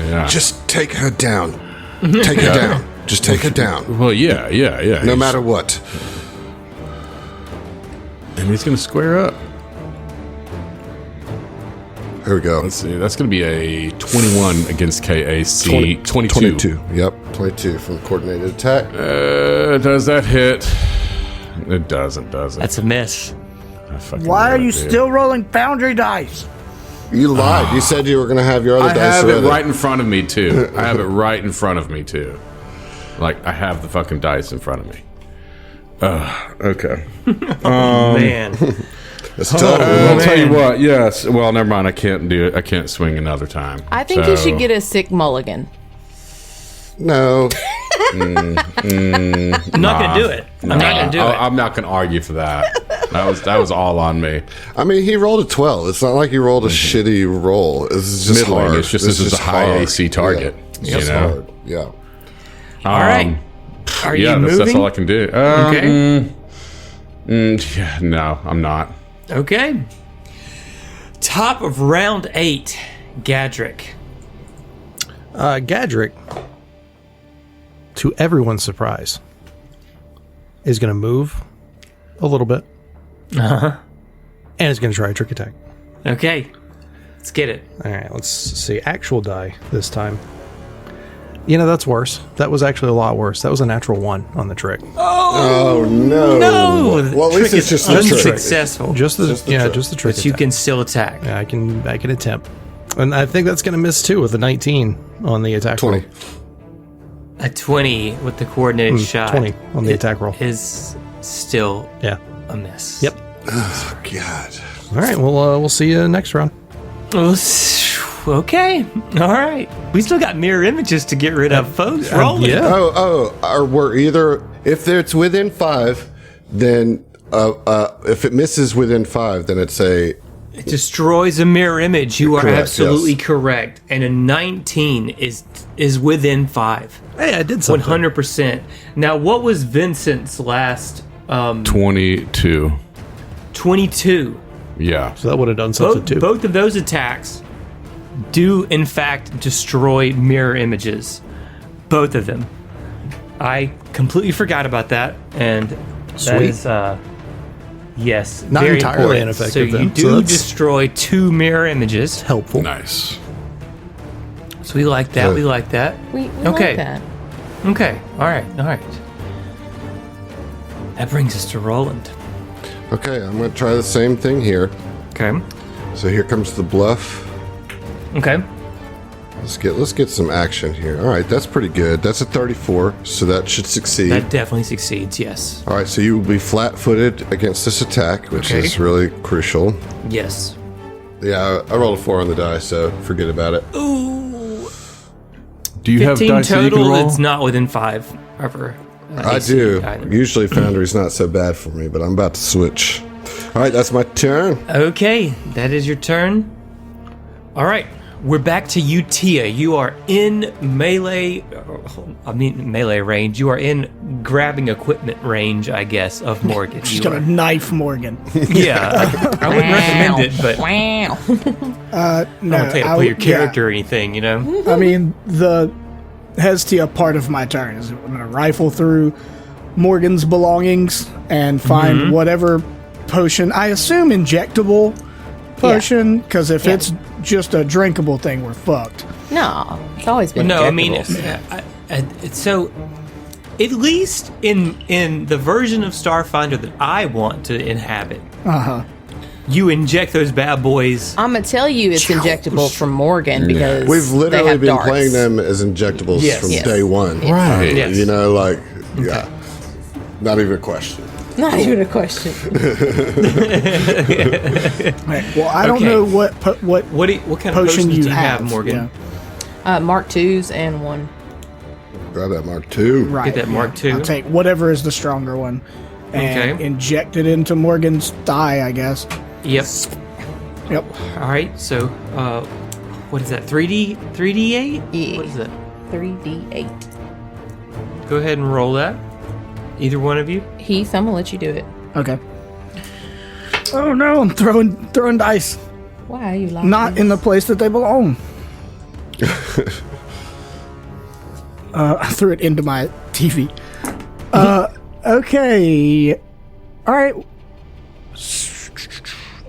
Yeah. Just take her down. Take her down. Just take her down. Well, yeah. No matter what. And he's going to square up. Here we go. Let's see. That's going to be a 21 against KAC. 22. Yep, 22 from coordinated attack. Does that hit? It doesn't, does it? That's a miss. I fucking Why knew are you it, dude. still rolling Foundry dice? You lied. You said you were going to have your other I dice have it ready. right in front of me, too. I have it right in front of me, too. Like, I have the fucking dice in front of me. Okay. Man. It's tough. I'll tell you what, yes. Well, never mind. I can't do it. I can't swing another time. I think you should get a sick mulligan. No. I'm not going to do it. I'm not going to do it. I'm not going to argue for that. That was all on me. I mean, he rolled a 12. It's not like he rolled a shitty roll. It's just Middling. hard. It's just this is a high hard. AC target. Yeah. It's you know? hard. Yeah. All right. Are you moving? That's all I can do. Okay. Yeah, no, I'm not. Okay. Top of round 8, Gadrick. Gadrick, to everyone's surprise, is going to move a little bit. And is going to try a trick attack. Okay. Let's get it. All right, let's see. Actual die this time. You know, that's worse. That was actually a lot worse. That was a natural 1 on the trick. Oh, no. No! Well, at least it's just the trick. unsuccessful. Just the trick. But you can still attack. Yeah, I can attempt. And I think that's going to miss too with a 19 on the attack 20. roll. A 20 with the coordinated shot. 20 on the attack roll. Is still Yeah. a miss. Yep. Oh, God. All right, we'll see you next round. Okay. All right. We still got mirror images to get rid of, folks. Rolling. Yeah. Or we're either, if it's within 5, then if it misses within 5, then it's a... It destroys a mirror image. You are Correct, absolutely yes. correct. And a 19 is within 5. Hey, I did something. 100%. Now, what was Vincent's last 22. 22? Yeah. So that would have done something too. Both of those attacks do, in fact, destroy mirror images. Both of them. I completely forgot about that. And that Sweet. is, yes, Not very entirely important. ineffective So you then. do So that's- destroy 2 mirror images. Helpful. Nice. So we like that. Good. We like that. We Okay. like that. Okay. All right. That brings us to Roland. Okay, I'm going to try the same thing here. Okay. So here comes the bluff. Okay. Let's get some action here. All right, that's pretty good. That's a 34, so that should succeed. That definitely succeeds. Yes. All right, so you will be flat-footed against this attack, which Okay. is really crucial. Yes. Yeah, I rolled a 4 on the die, so forget about it. Ooh. Do you have 15 dice that you can total. roll? It's not within 5 ever. I do. Usually Foundry's not so bad for me, but I'm about to switch. All right, that's my turn. Okay, that is your turn. All right, we're back to you, Tia. You are in melee range. You are in grabbing equipment range, I guess, of Morgan. She's You gonna are- knife Morgan. yeah, I wouldn't recommend it, but Wow. I No, don't take it for your character or anything, you know? I mean, the Hestia part of my turn is I'm gonna rifle through Morgan's belongings and find whatever potion. I assume injectable potion, because if it's just a drinkable thing, we're fucked. No, it's always been No, I mean, injectables. so at least in the version of Starfinder that I want to inhabit, you inject those bad boys. I'm gonna tell you it's injectable from Morgan because We've they literally have been darts. playing them as injectables Yes. from Yes. day one. Right. Yes. You know, like, yeah. Not even a question. Not even a question. Right. Well, I don't Okay. know what What kind of potion potions you do you have, have, Morgan? Mark twos and 1. Grab that Mark II. Right. Get that Mark II. I'll take whatever is the stronger one and Okay. inject it into Morgan's thigh, I guess. Yep. Yep. All right. So, what is that? 3D8? Yeah. What is that? 3d8. Go ahead and roll that. Either one of you. Heath, I'm gonna let you do it. Okay. Oh no, I'm throwing dice. Why are you lying? Not in the place that they belong. I threw it into my TV. Okay. All right.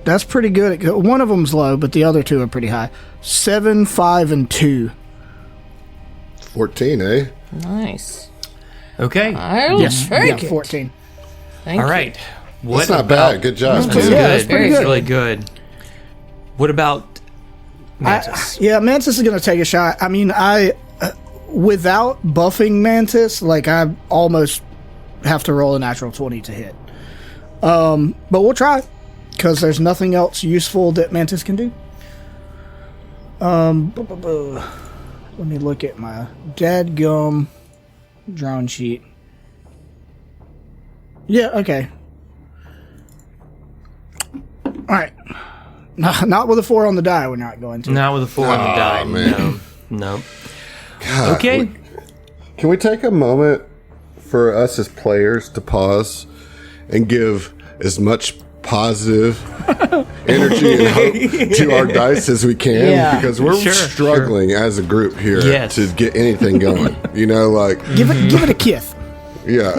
That's pretty good. One of them's low, but the other two are pretty high. 7, 5, and 2. 14, eh? Nice. Okay. I'll take it. 14. Thank All you. right. That's not bad. Good job, That's dude. Yeah, good. that's pretty That's good. really good. What about Mantis? Mantis is going to take a shot. I mean, without buffing Mantis, like, I almost have to roll a natural 20 to hit. But we'll try, because there's nothing else useful that Mantis can do. Let me look at my dadgum drone sheet. Yeah, okay. Alright. Not with a 4 on the die, we're not going to. Not with a 4 on the die. man. No. God, Okay. Can we take a moment for us as players to pause and give as much positive energy and hope to our dice as we can? Yeah. Because we're Sure, struggling as a group here Yes. to get anything going. You know, like, Give it a kiss. yeah.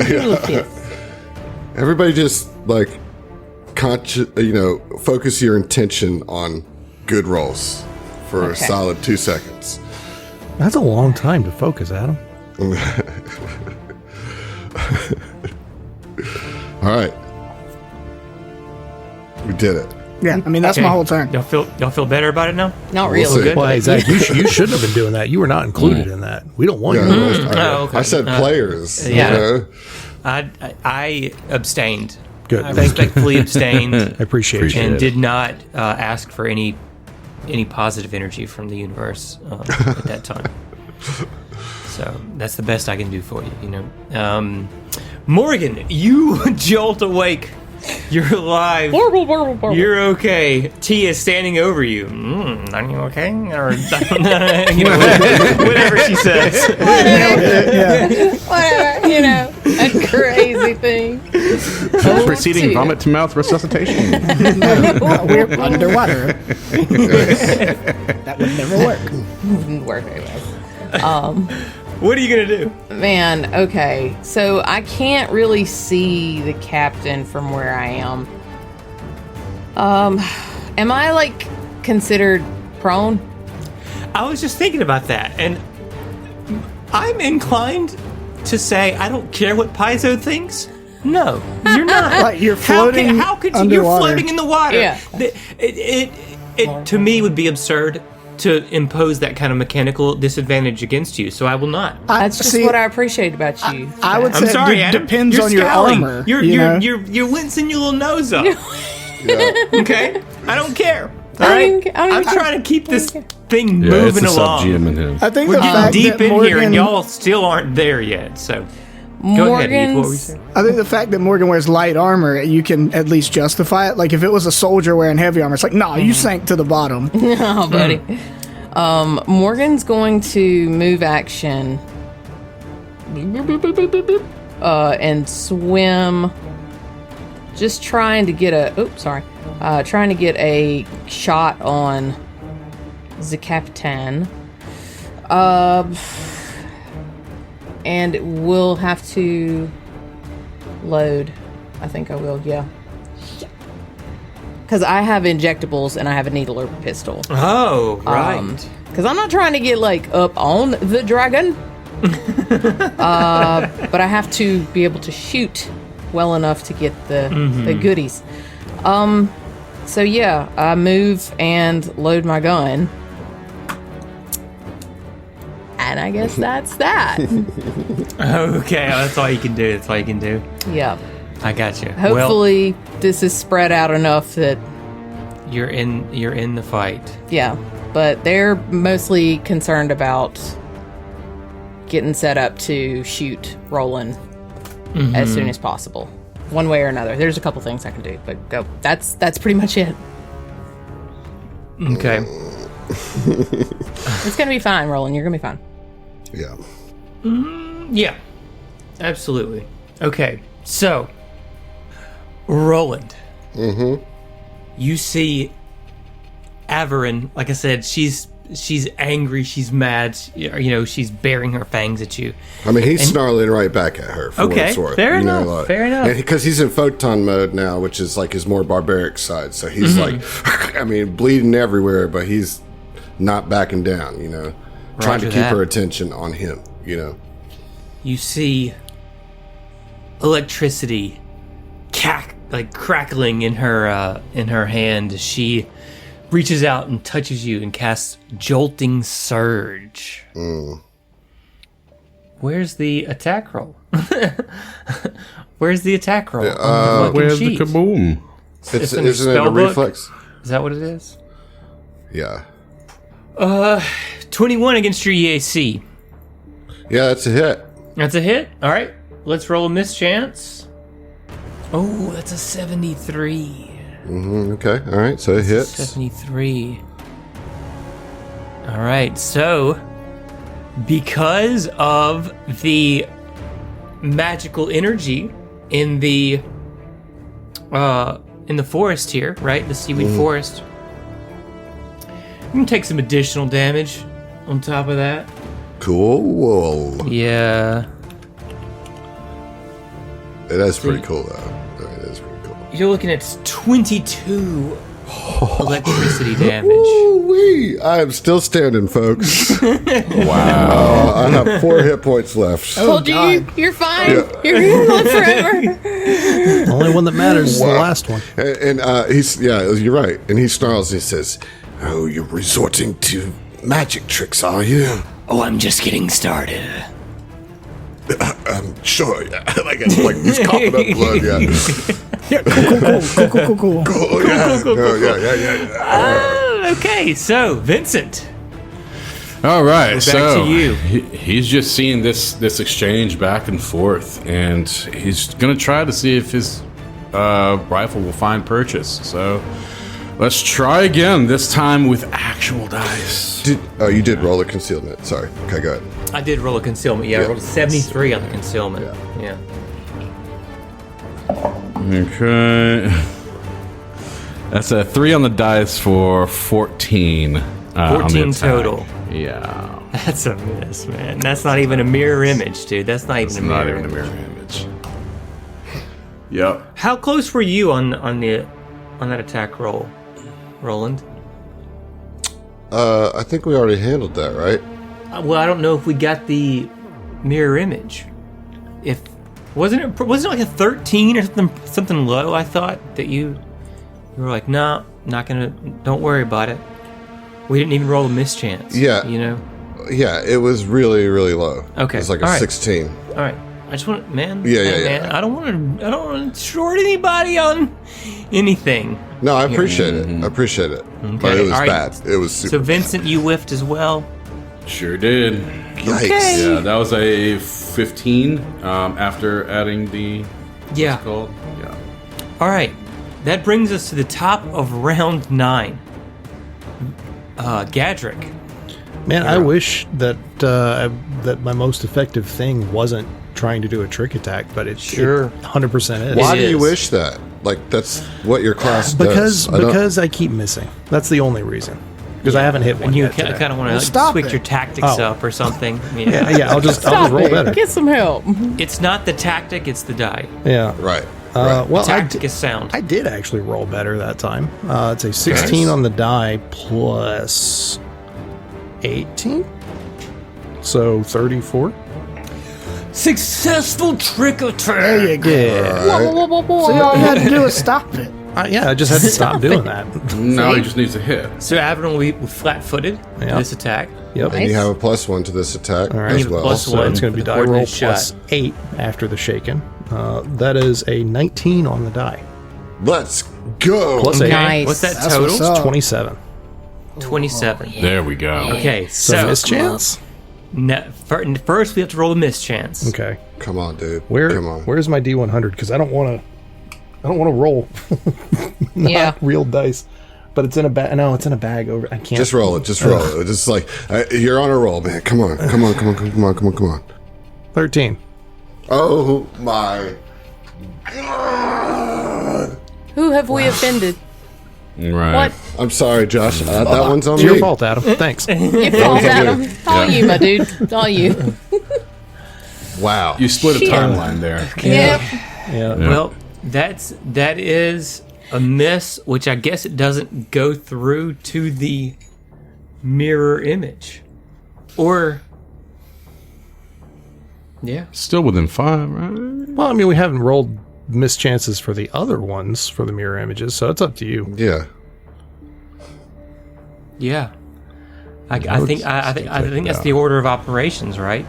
Everybody just, like, focus your intention on good rolls for a solid 2 seconds. That's a long time to focus, Adam. All right. We did it. Yeah, I mean, that's my whole turn. Y'all feel better about it now? Not We'll really. see. Good. Well, hey, Zach, you shouldn't have been doing that. You were not included in that. We don't want you. Oh, okay. I said players. yeah. You know? I abstained. Good. I Thank you. respectfully abstained I appreciate you. and did not ask for any positive energy from the universe at that time. So that's the best I can do for you, you know. Morgan, you jolt awake. You're alive. You're okay. T is standing over you. Are you okay? Or whatever she says. Whatever, you know, a crazy thing. Preceding vomit to mouth resuscitation. We're underwater. That would never work. Didn't work very well. What are you gonna do? Man, okay. So I can't really see the captain from where I am. Am I, like, considered prone? I was just thinking about that, and I'm inclined to say I don't care what Paizo thinks. No, you're not. Like, you're floating How could you? underwater. You're floating in the water. Yeah. It to me would be absurd to impose that kind of mechanical disadvantage against you. So I will not. That's just what I appreciate about you. I would I'm say sorry, it Adam. depends You're on your scowling. armor. You're you know? wincing your little nose up. Yeah. Okay, I don't care. All I right, don't even I'm care. trying to keep this thing Yeah, it's moving a along. sub-GM in him. I think We're the getting fact deep that in Morgan, here, and y'all still aren't there yet. So go ahead, Eve. What were you saying? I think the fact that Morgan wears light armor, you can at least justify it. Like, if it was a soldier wearing heavy armor, it's like, nah, you sank to the bottom. Oh, buddy. Morgan's going to move action and swim, just trying to get a shot on the captain. And we'll have to load. I think I will, yeah. Because I have injectables and I have a needle or pistol. Oh, right. Because I'm not trying to get, like, up on the dragon. But I have to be able to shoot well enough to get the goodies. So, yeah, I move and load my gun. And I guess that's that. Okay, that's all you can do. That's all you can do. Yeah. I got you. Hopefully, this is spread out enough that, well, you're in the fight. yeah. But they're mostly concerned about getting set up to shoot Roland as soon as possible. One way or another. There's a couple things I can do, but go. That's pretty much it. Okay. It's gonna be fine, Roland. You're gonna be fine. Yeah. Yeah. Absolutely. Okay. So, Roland. You see Averin, like I said, she's she's angry, she's mad, she's baring her fangs at you. I mean, he's snarling right back at her. For what it's worth, fair enough. Fair enough. Because he's in photon mode now, which is like his more barbaric side. So he's like, bleeding everywhere, but he's not backing down. Trying to keep her attention on him. You see electricity crackling in her hand. She reaches out and touches you and casts Jolting Surge. Where's the attack roll? Where's the attack roll? Where's the kaboom? Isn't it a reflex? Is that what it is? Yeah. 21 against your EAC. Yeah, that's a hit. That's a hit. All right. Let's roll a mischance. Oh, that's a 73. Okay. All right. So it hits. 73. All right. So, because of the magical energy in the forest here, right? The seaweed forest. You can take some additional damage on top of that. Cool. Yeah. It is pretty cool, though. It is pretty cool. You're looking at 22 electricity damage. Woo-wee. I am still standing, folks. Wow. I have 4 hit points left. Told you, you're fine. Yeah. You're here forever. The only one that matters is the last one. And you're right. And he snarls and he says, "Oh, you're resorting to magic tricks, are you?" Oh, I'm just getting started. I'm sure, yeah. like he's coughing up blood, yeah. Yeah, cool. Yeah. Okay, so, Vincent. All right, back so to you. He's just seeing this exchange back and forth, and he's going to try to see if his rifle will find purchase. So let's try again, this time with actual dice. You did roll a concealment. Sorry. Okay, go ahead. I did roll a concealment. Yeah, I rolled a 73 on the concealment. Yeah. Okay. That's a 3 on the dice for 14. 14 total. Yeah. That's a miss, man. That's not even a mirror image, dude. That's not even a mirror image. Yep. How close were you on that attack roll, Roland? I think we already handled that, right? Well, I don't know if we got the mirror image. If wasn't it like a 13 or something low? I thought that you were like, no, not gonna. Don't worry about it. We didn't even roll a mischance. Yeah, Yeah, it was really, really low. Okay, it was like a 16. All right. I just want, man. Yeah. I don't want to short anybody on anything. No, I appreciate it. I appreciate it. Okay. But it was All right. bad. It was super. So Vincent, you whiffed as well. Sure did. Yikes. Okay. Yeah, that was a 15 after adding the... Yeah. What's it called? Yeah. All right. That brings us to the top of round 9. Gadrick. Man, I wish that that my most effective thing wasn't trying to do a trick attack, but it 100% is. Why do you wish that? Like, that's what your class does. Because I keep missing. That's the only reason. Because I haven't hit one And you yet kind today. of want to switch your tactics up or something. Yeah, I'll just roll better. Get some help. It's not the tactic, it's the die. Yeah. Right. Well, Tactic is sound. I did actually roll better that time. It's a 16 on the die plus 18. So 34. Successful trick attack. There you go. Yeah. So all you had to do is stop it. I just had to stop doing that. Now he just needs a hit. So Avron will be flat-footed to this attack. Yep. And you have a +1 to this attack All right. as You have a well. plus So one. it's going to be for the die roll coordinated plus shot. 8 after the shaken. That is a 19 on the die. Let's go. Plus 8. Nice. What's that That's total? what's up. 27. 27. There we go. Okay, So so mischance? first we have to roll a mischance. Okay. Come on, dude. Where Come on. Where's my D100? Because I don't want to roll Yeah. real dice. But it's in a bag. No, it's in a bag over. I can't. Just roll it. Just roll it. Just like, you're on a roll, man. Come on. 13. Oh, my God. Who have we offended? Right. What? I'm sorry, Josh. That one's on It's me. your fault, Adam. Thanks. Your fault, Adam. It's all you, my dude. It's all you. Wow. You split a Shit. timeline there. Yep. Yeah. Well, that is a miss, which I guess it doesn't go through to the mirror image. Or yeah. Still within 5, right? Well, I mean, we haven't rolled mischances for the other ones for the mirror images, so it's up to you. Yeah. Yeah. I think that's the order of operations, right?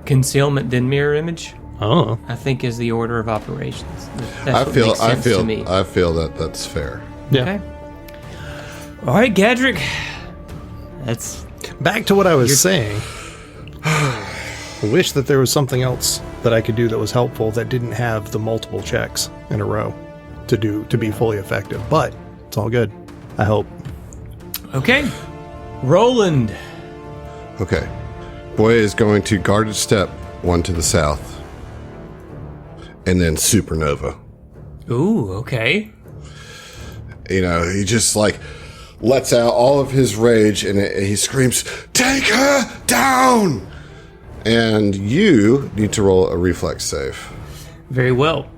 Concealment, then mirror image. Oh, I think is the order of operations. That's I what feel makes sense to me. that's fair. yeah. Okay. All right, Gadrick. That's Back to what I was saying. I wish that there was something else that I could do that was helpful that didn't have the multiple checks in a row to be fully effective. But it's all good. I hope. okay. Roland. Okay. Boy is going to guarded step one to the south. And then supernova. Ooh, okay. You know, he just like lets out all of his rage and he screams, "Take her down!" And you need to roll a reflex save. Very well.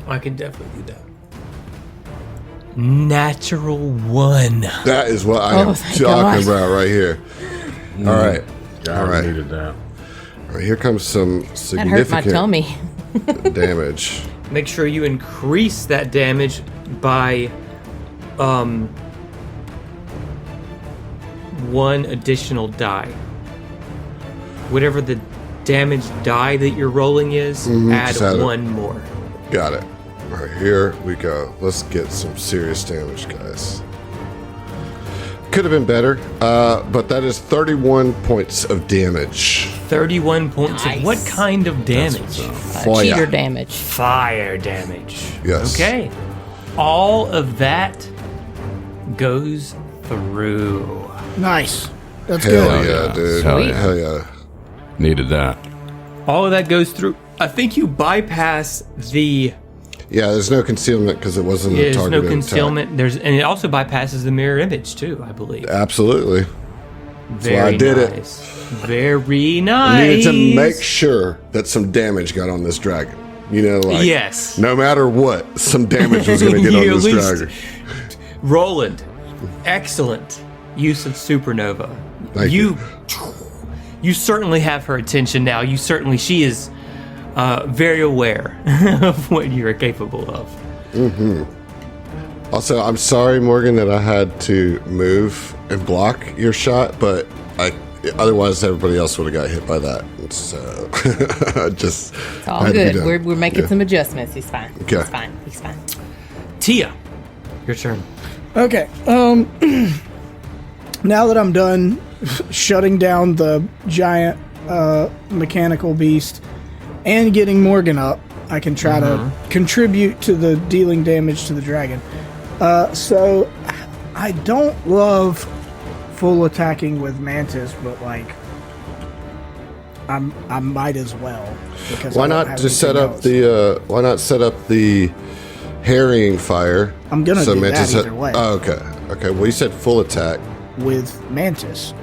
I can definitely do that. Natural 1. That is what I am thank talking God. about right here. All right. Yeah, All right. I needed that. All right. Here comes some That hurt my significant tummy. damage. Make sure you increase that damage by 1 additional die. Whatever the damage die that you're rolling is, add just add it. 1 more. Got it. All right, here we go. Let's get some serious damage, guys. Could have been better, but that is 31 points of damage. 31 points of what Nice. kind of damage? Fire. Cheater damage. Fire damage. Yes. Okay. All of that goes through. Nice. That's Hell good. yeah, dude. Hell yeah. Hell yeah. Needed that. All of that goes through. I think you bypass the Yeah, there's no concealment because it wasn't a there's targeted no concealment. And it also bypasses the mirror image too, I believe. attack. Absolutely. Very why I did it. nice. Very I nice. needed to make sure that some damage got on this dragon. You know, like, Yes. no matter what, some damage was going to get on You at this least- dragon. Roland, excellent use of supernova. Thank you. You certainly have her attention now. She is very aware of what you are capable of. Also, I'm sorry, Morgan, that I had to move and block your shot, but otherwise everybody else would have got hit by that. So, just It's all had to be good. done. We're making Yeah. some adjustments. He's fine. Okay. He's fine. He's fine. Tia, your turn. Okay. Now that I'm done shutting down the giant mechanical beast and getting Morgan up, I can try to contribute to the dealing damage to the dragon. So I don't love full attacking with Mantis, but like I might as well. Because Why I don't not have just set anything up else. the? Why not set up the harrying fire? I'm gonna do that Mantis either way. Oh, okay. Okay. Well, you said full attack. with Mantis,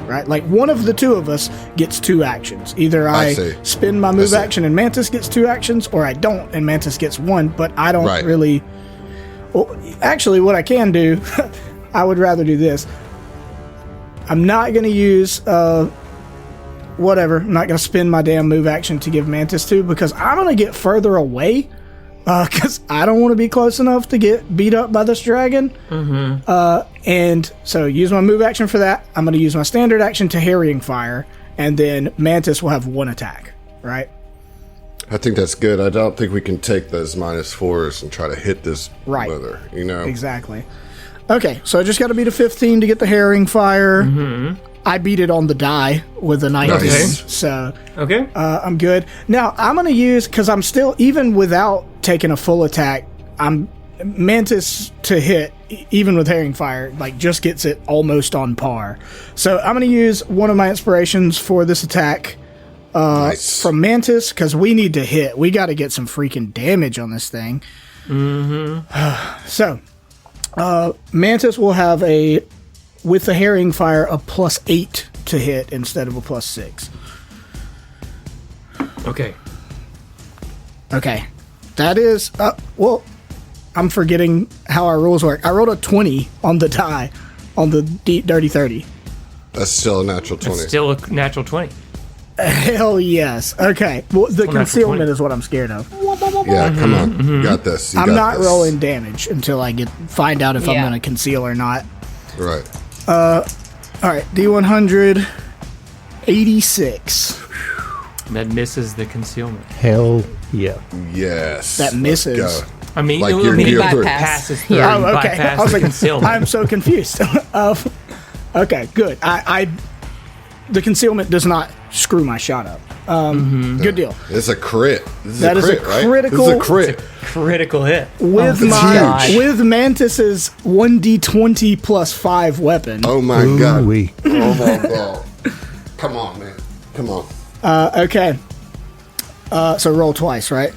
right? Like one of the two of us gets 2 actions. Either I I see. spin my move see. action and Mantis gets 2 actions, or I don't and Mantis gets 1. But I don't Right. really. Well, actually, what I can do, I would rather do this. I'm not going to use whatever. I'm not going to spin my damn move action to give Mantis 2 because I'm going to get further away. Because I don't want to be close enough to get beat up by this dragon. And so use my move action for that. I'm going to use my standard action to harrying fire. And then Mantis will have 1 attack, right? I think that's good. I don't think we can take those -4s and try to hit this Right. mother. You know. Exactly. Okay, so I just got to beat a 15 to get the harrying fire. I beat it on the die with a 19. Nice. So Okay. I'm good. Now, I'm going to use, because I'm still, even without taking a full attack, I'm Mantis to hit, even with harrying fire, like just gets it almost on par. So I'm going to use one of my inspirations for this attack Nice. from Mantis, because we need to hit. We got to get some freaking damage on this thing. So Mantis will have with the herring fire, a +8 to hit instead of a +6. Okay. Okay. That is, well, I'm forgetting how our rules work. I rolled a 20 on the die on the Dirty 30. That's still a natural 20. It's still a natural 20. Hell yes. Okay. Well, the concealment is what I'm scared of. Yeah, come on. You got this. I'm not rolling damage until I find out if I'm going to conceal or not. Right. All right. D100, 86. That misses the concealment. Hell yeah. Yes. That misses. Let's go. I mean, Like it you're passes through. Oh, okay. Bypass I was the like, concealment. I'm so confused. Okay, good. The concealment does not screw my shot up. Good deal. It's a crit. That is a critical- Right? This is a crit. Critical hit. With with Mantis's 1d20 +5 weapon. Oh my god. Ooh-wee. Oh my god. Come on, man. Come on. Okay. So roll twice, right?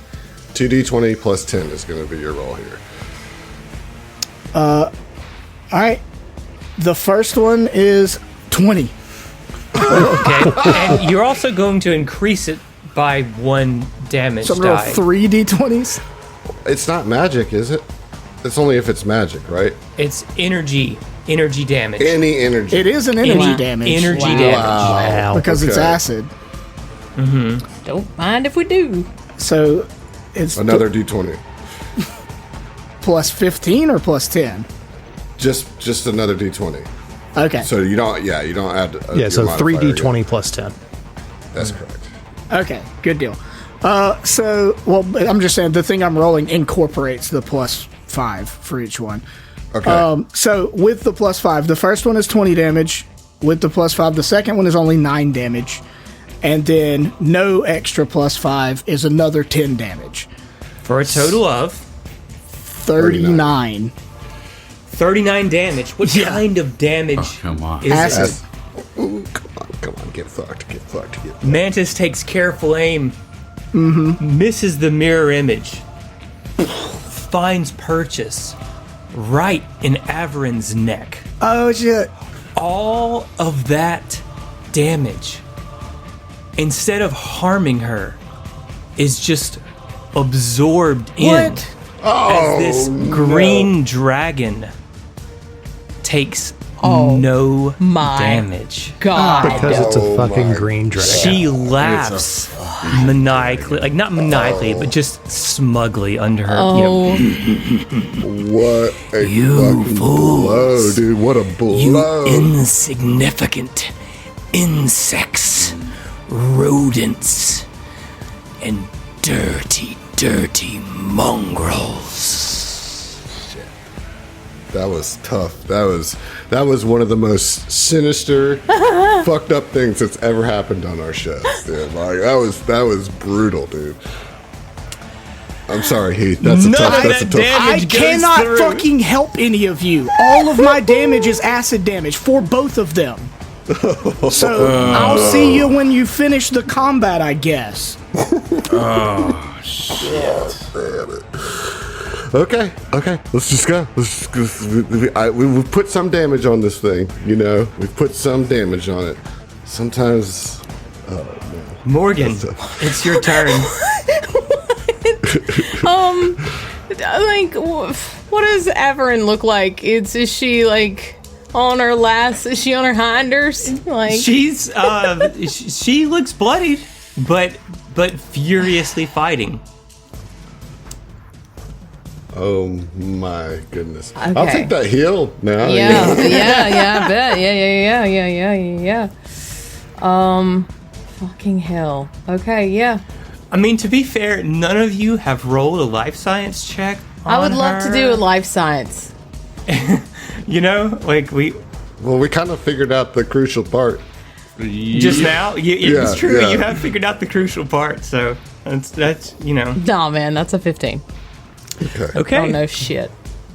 2d20 plus 10 is going to be your roll here. All right. The first one is 20. Okay. And you're also going to increase it by 1 damage So roll die. 3 d20s. It's not magic, is it? It's only if it's magic, right? It's energy damage. Any energy. It is an energy Any damage. Energy Wow. damage. Wow. Because it's Okay. acid. Don't mind if we do. So it's Another d20. plus 15 or plus 10? Just another d20. Okay. So you don't add. Yeah, your so modifier 3d20 again. plus 10. That's correct. Okay, good deal. I'm just saying the thing I'm rolling incorporates the +5 for each one. Okay. So with the +5, the first one is 20 damage. With the +5, the second one is only 9 damage. And then no extra +5 is another 10 damage. For a total of 39. 39 damage. What kind of damage Oh, come on. is Acid. this? Ooh, come on, get fucked. Mantis takes careful aim, misses the mirror image, finds purchase right in Averin's neck. Oh, shit. All of that damage, instead of harming her, is just absorbed in What? as this green dragon takes no my damage. God. Because it's a Oh fucking my green dragon. She laughs maniacally, like not maniacally, but just smugly under her. Oh, What a You fucking fools. blow, dude! What a blow! You insignificant insects, rodents, and dirty mongrels. That was tough. That was one of the most sinister, fucked up things that's ever happened on our show, dude. Like that was brutal, dude. I'm sorry, Heath. That's a None tough. of That's a that tough. damage I goes cannot through. fucking help any of you. All of my damage is acid damage for both of them. So I'll see you when you finish the combat, I guess. Okay. Let's just go. We've put some damage on this thing. You know, we've put some damage on it. Sometimes. Morgan, it's your turn. like, what does Averin look like? Is she like on her last? Is she on her hinders? Like, She's she looks bloodied, but furiously fighting. Oh my goodness! I'll Okay. take that heal now. yeah, I bet, yeah. Fucking hell. Okay, yeah. I mean, to be fair, none of you have rolled a life science check. I would on love to her. do a life science. You know, like we Well, we kind of figured out the crucial part. just now. It's Yeah, true. yeah. You have figured out the crucial part. So that's you know. Nah, man, that's a 15. Okay. Oh no shit.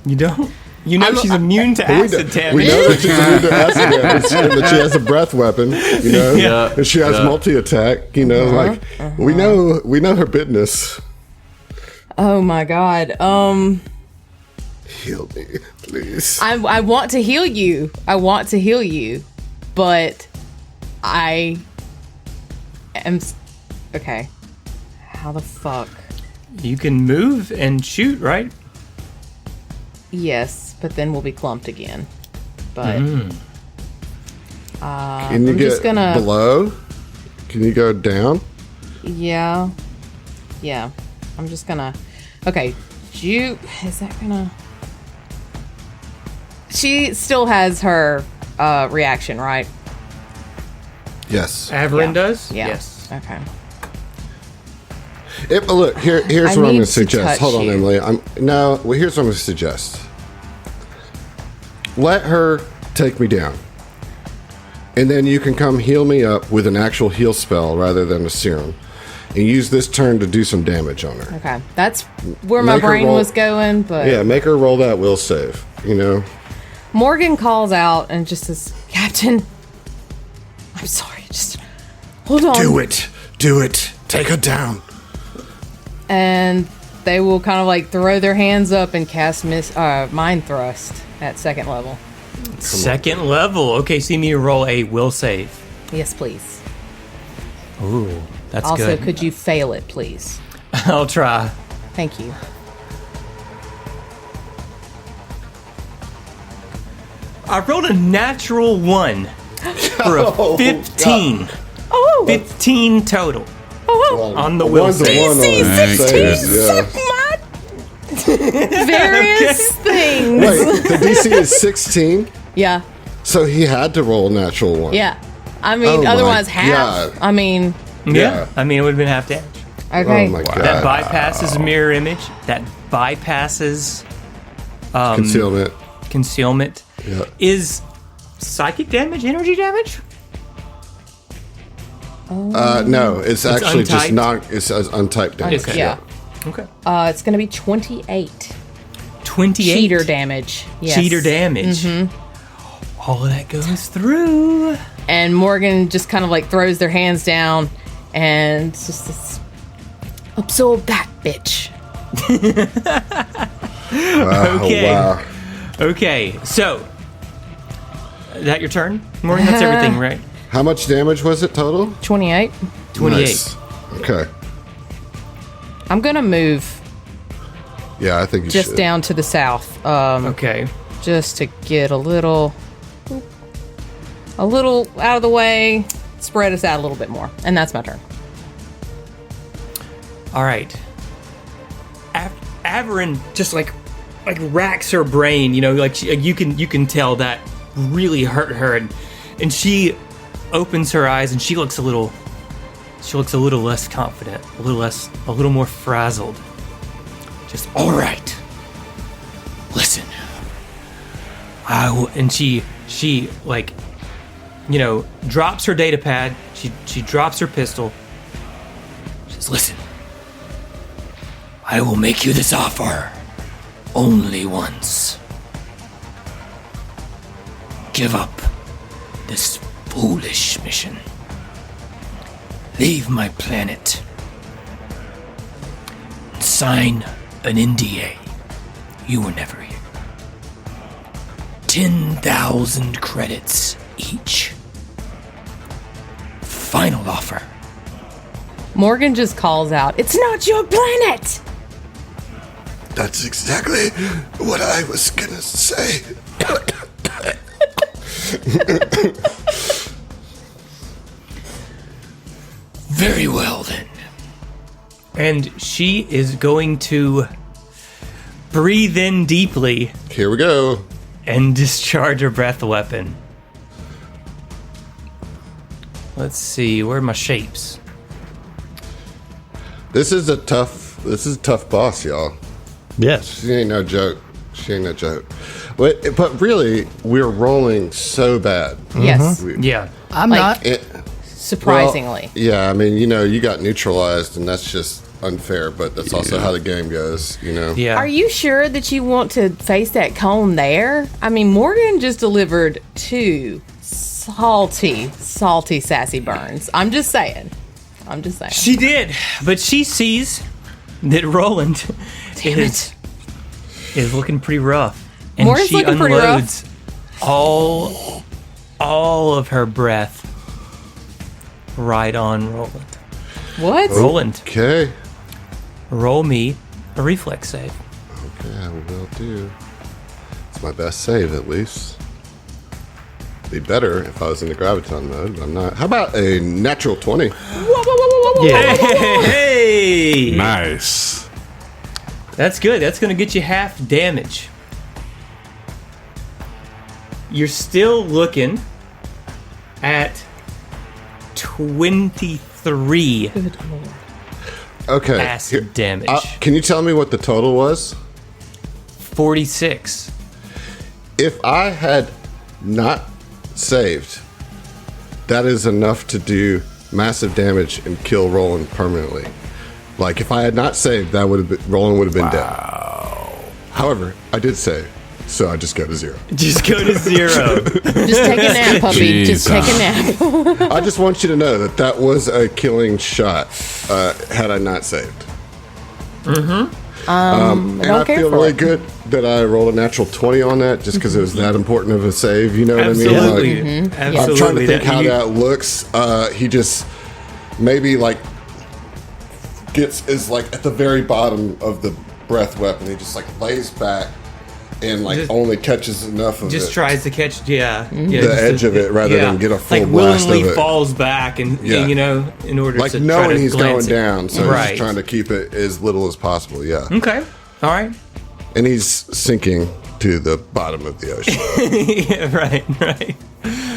You don't. You know she's immune to acid damage. We know that she's immune to acid damage, and that she has a breath weapon. You know, Yeah. and she has multi attack. You know, we know her business. Oh my god. Heal me, please. I want to heal you. But I am... Okay. How the fuck? You can move and shoot, right? Yes, but then we'll be clumped again. But... Can you I'm get just gonna... below? Can you go down? Yeah. I'm just gonna... Okay, is that gonna... She still has her reaction, right? Yes. Averin does? Yeah. Yes. Okay. Look, here's I what I'm going need to to suggest. touch Hold on, you. Emily. Here's what I'm going to suggest. Let her take me down. And then you can come heal me up with an actual heal spell rather than a serum. And use this turn to do some damage on her. Okay. That's where my Make her brain roll- was going, but... Yeah, make her roll that will save, you know? Morgan calls out and just says, Captain, I'm sorry, just hold on. Do it. Take her down. And they will kind of like throw their hands up and cast Mind Thrust at second level. Second level. Okay, so you need to roll a will save. Yes, please. Ooh, that's Also, good. could you fail it, please? I'll try. Thank you. I rolled a natural 1 for a 15. Oh! 15 total on the will One's a save. one on it. DC 16, yeah. Various things. Wait, the DC is 16? Yeah, So he had to roll a natural 1. yeah. I mean, Oh my otherwise half. God. I mean, Yeah, I mean, it would have been half damage. okay. Oh my god. That bypasses mirror image. That bypasses Concealment. concealment. Yeah. Is psychic damage energy damage? No, it's actually just untyped? not. It says untyped damage. Okay. Yeah. Okay. It's going to be 28. 28. Cheater damage. Yes. Cheater damage. All of that goes through. And Morgan just kind of like throws their hands down and just says, absorb that, bitch. Wow, Okay. wow. Okay, so is that your turn, Morgan? That's everything, right? How much damage was it total? 28. 28. Nice. Okay. I'm going to move Yeah, I think you just should. down to the south. Okay. Just to get a little out of the way, spread us out a little bit more. And that's my turn. All right. Averin just like racks her brain, you know, like you can tell that really hurt her, and she opens her eyes and she looks a little less confident, a little more frazzled. Just all right. Listen. And she like, you know, drops her data pad. She drops her pistol. She says, "Listen. I will make you this offer only once. Give up this foolish mission. Leave my planet. Sign an NDA. You were never here. 10,000 credits each. Final offer." Morgan just calls out, it's not your planet! That's exactly what I was gonna say. Very well, then. And she is going to breathe in deeply Here we go. and discharge her breath weapon. Let's see, where are my shapes? This is a tough boss, y'all. Yes. She ain't no joke. But really, we're rolling so bad. Yes, Yeah. I'm Like- not. surprisingly. Well, yeah, I mean, you know, you got neutralized, and that's just unfair, but that's also how the game goes, you know? Yeah. Are you sure that you want to face that cone there? I mean, Morgan just delivered 2 salty, sassy burns. I'm just saying. She did, but she sees that Roland is is looking pretty rough. And Morgan's she looking pretty rough. unloads all of her breath right on Roland. What? Roland, Okay. roll me a reflex save. Okay, I will do. It's my best save, at least. Be better if I was in the graviton mode, but I'm not. How about a natural 20? Yeah. Hey! Nice. That's good. That's going to get you half damage. You're still looking at 23 Good lord. Okay. acid damage. Can you tell me what the total was? 46. If I had not saved, that is enough to do massive damage and kill Roland permanently. Like, if I had not saved, that would have been, Roland would have been dead. However, I did save, so I just go to 0. Just go to 0. Just take a nap, puppy. Just take a nap. I just want you to know that that was a killing shot had I not saved. And I feel really good that I rolled a natural 20 on that just because it was that important of a save. You know what I mean? Absolutely. Like, Absolutely. I'm trying to think how you- that looks. He just maybe like is like at the very bottom of the breath weapon. He just like lays back and like Just- only catches enough of just it. tries to catch, the just edge of it rather than get a full like blast of willingly it. falls back and Yeah. you know, in order Like to try knowing to he's going glance it. down, so he's Right. just trying to keep it as little as possible. Yeah, Okay. All right. and he's sinking to the bottom of the ocean, Yeah, right.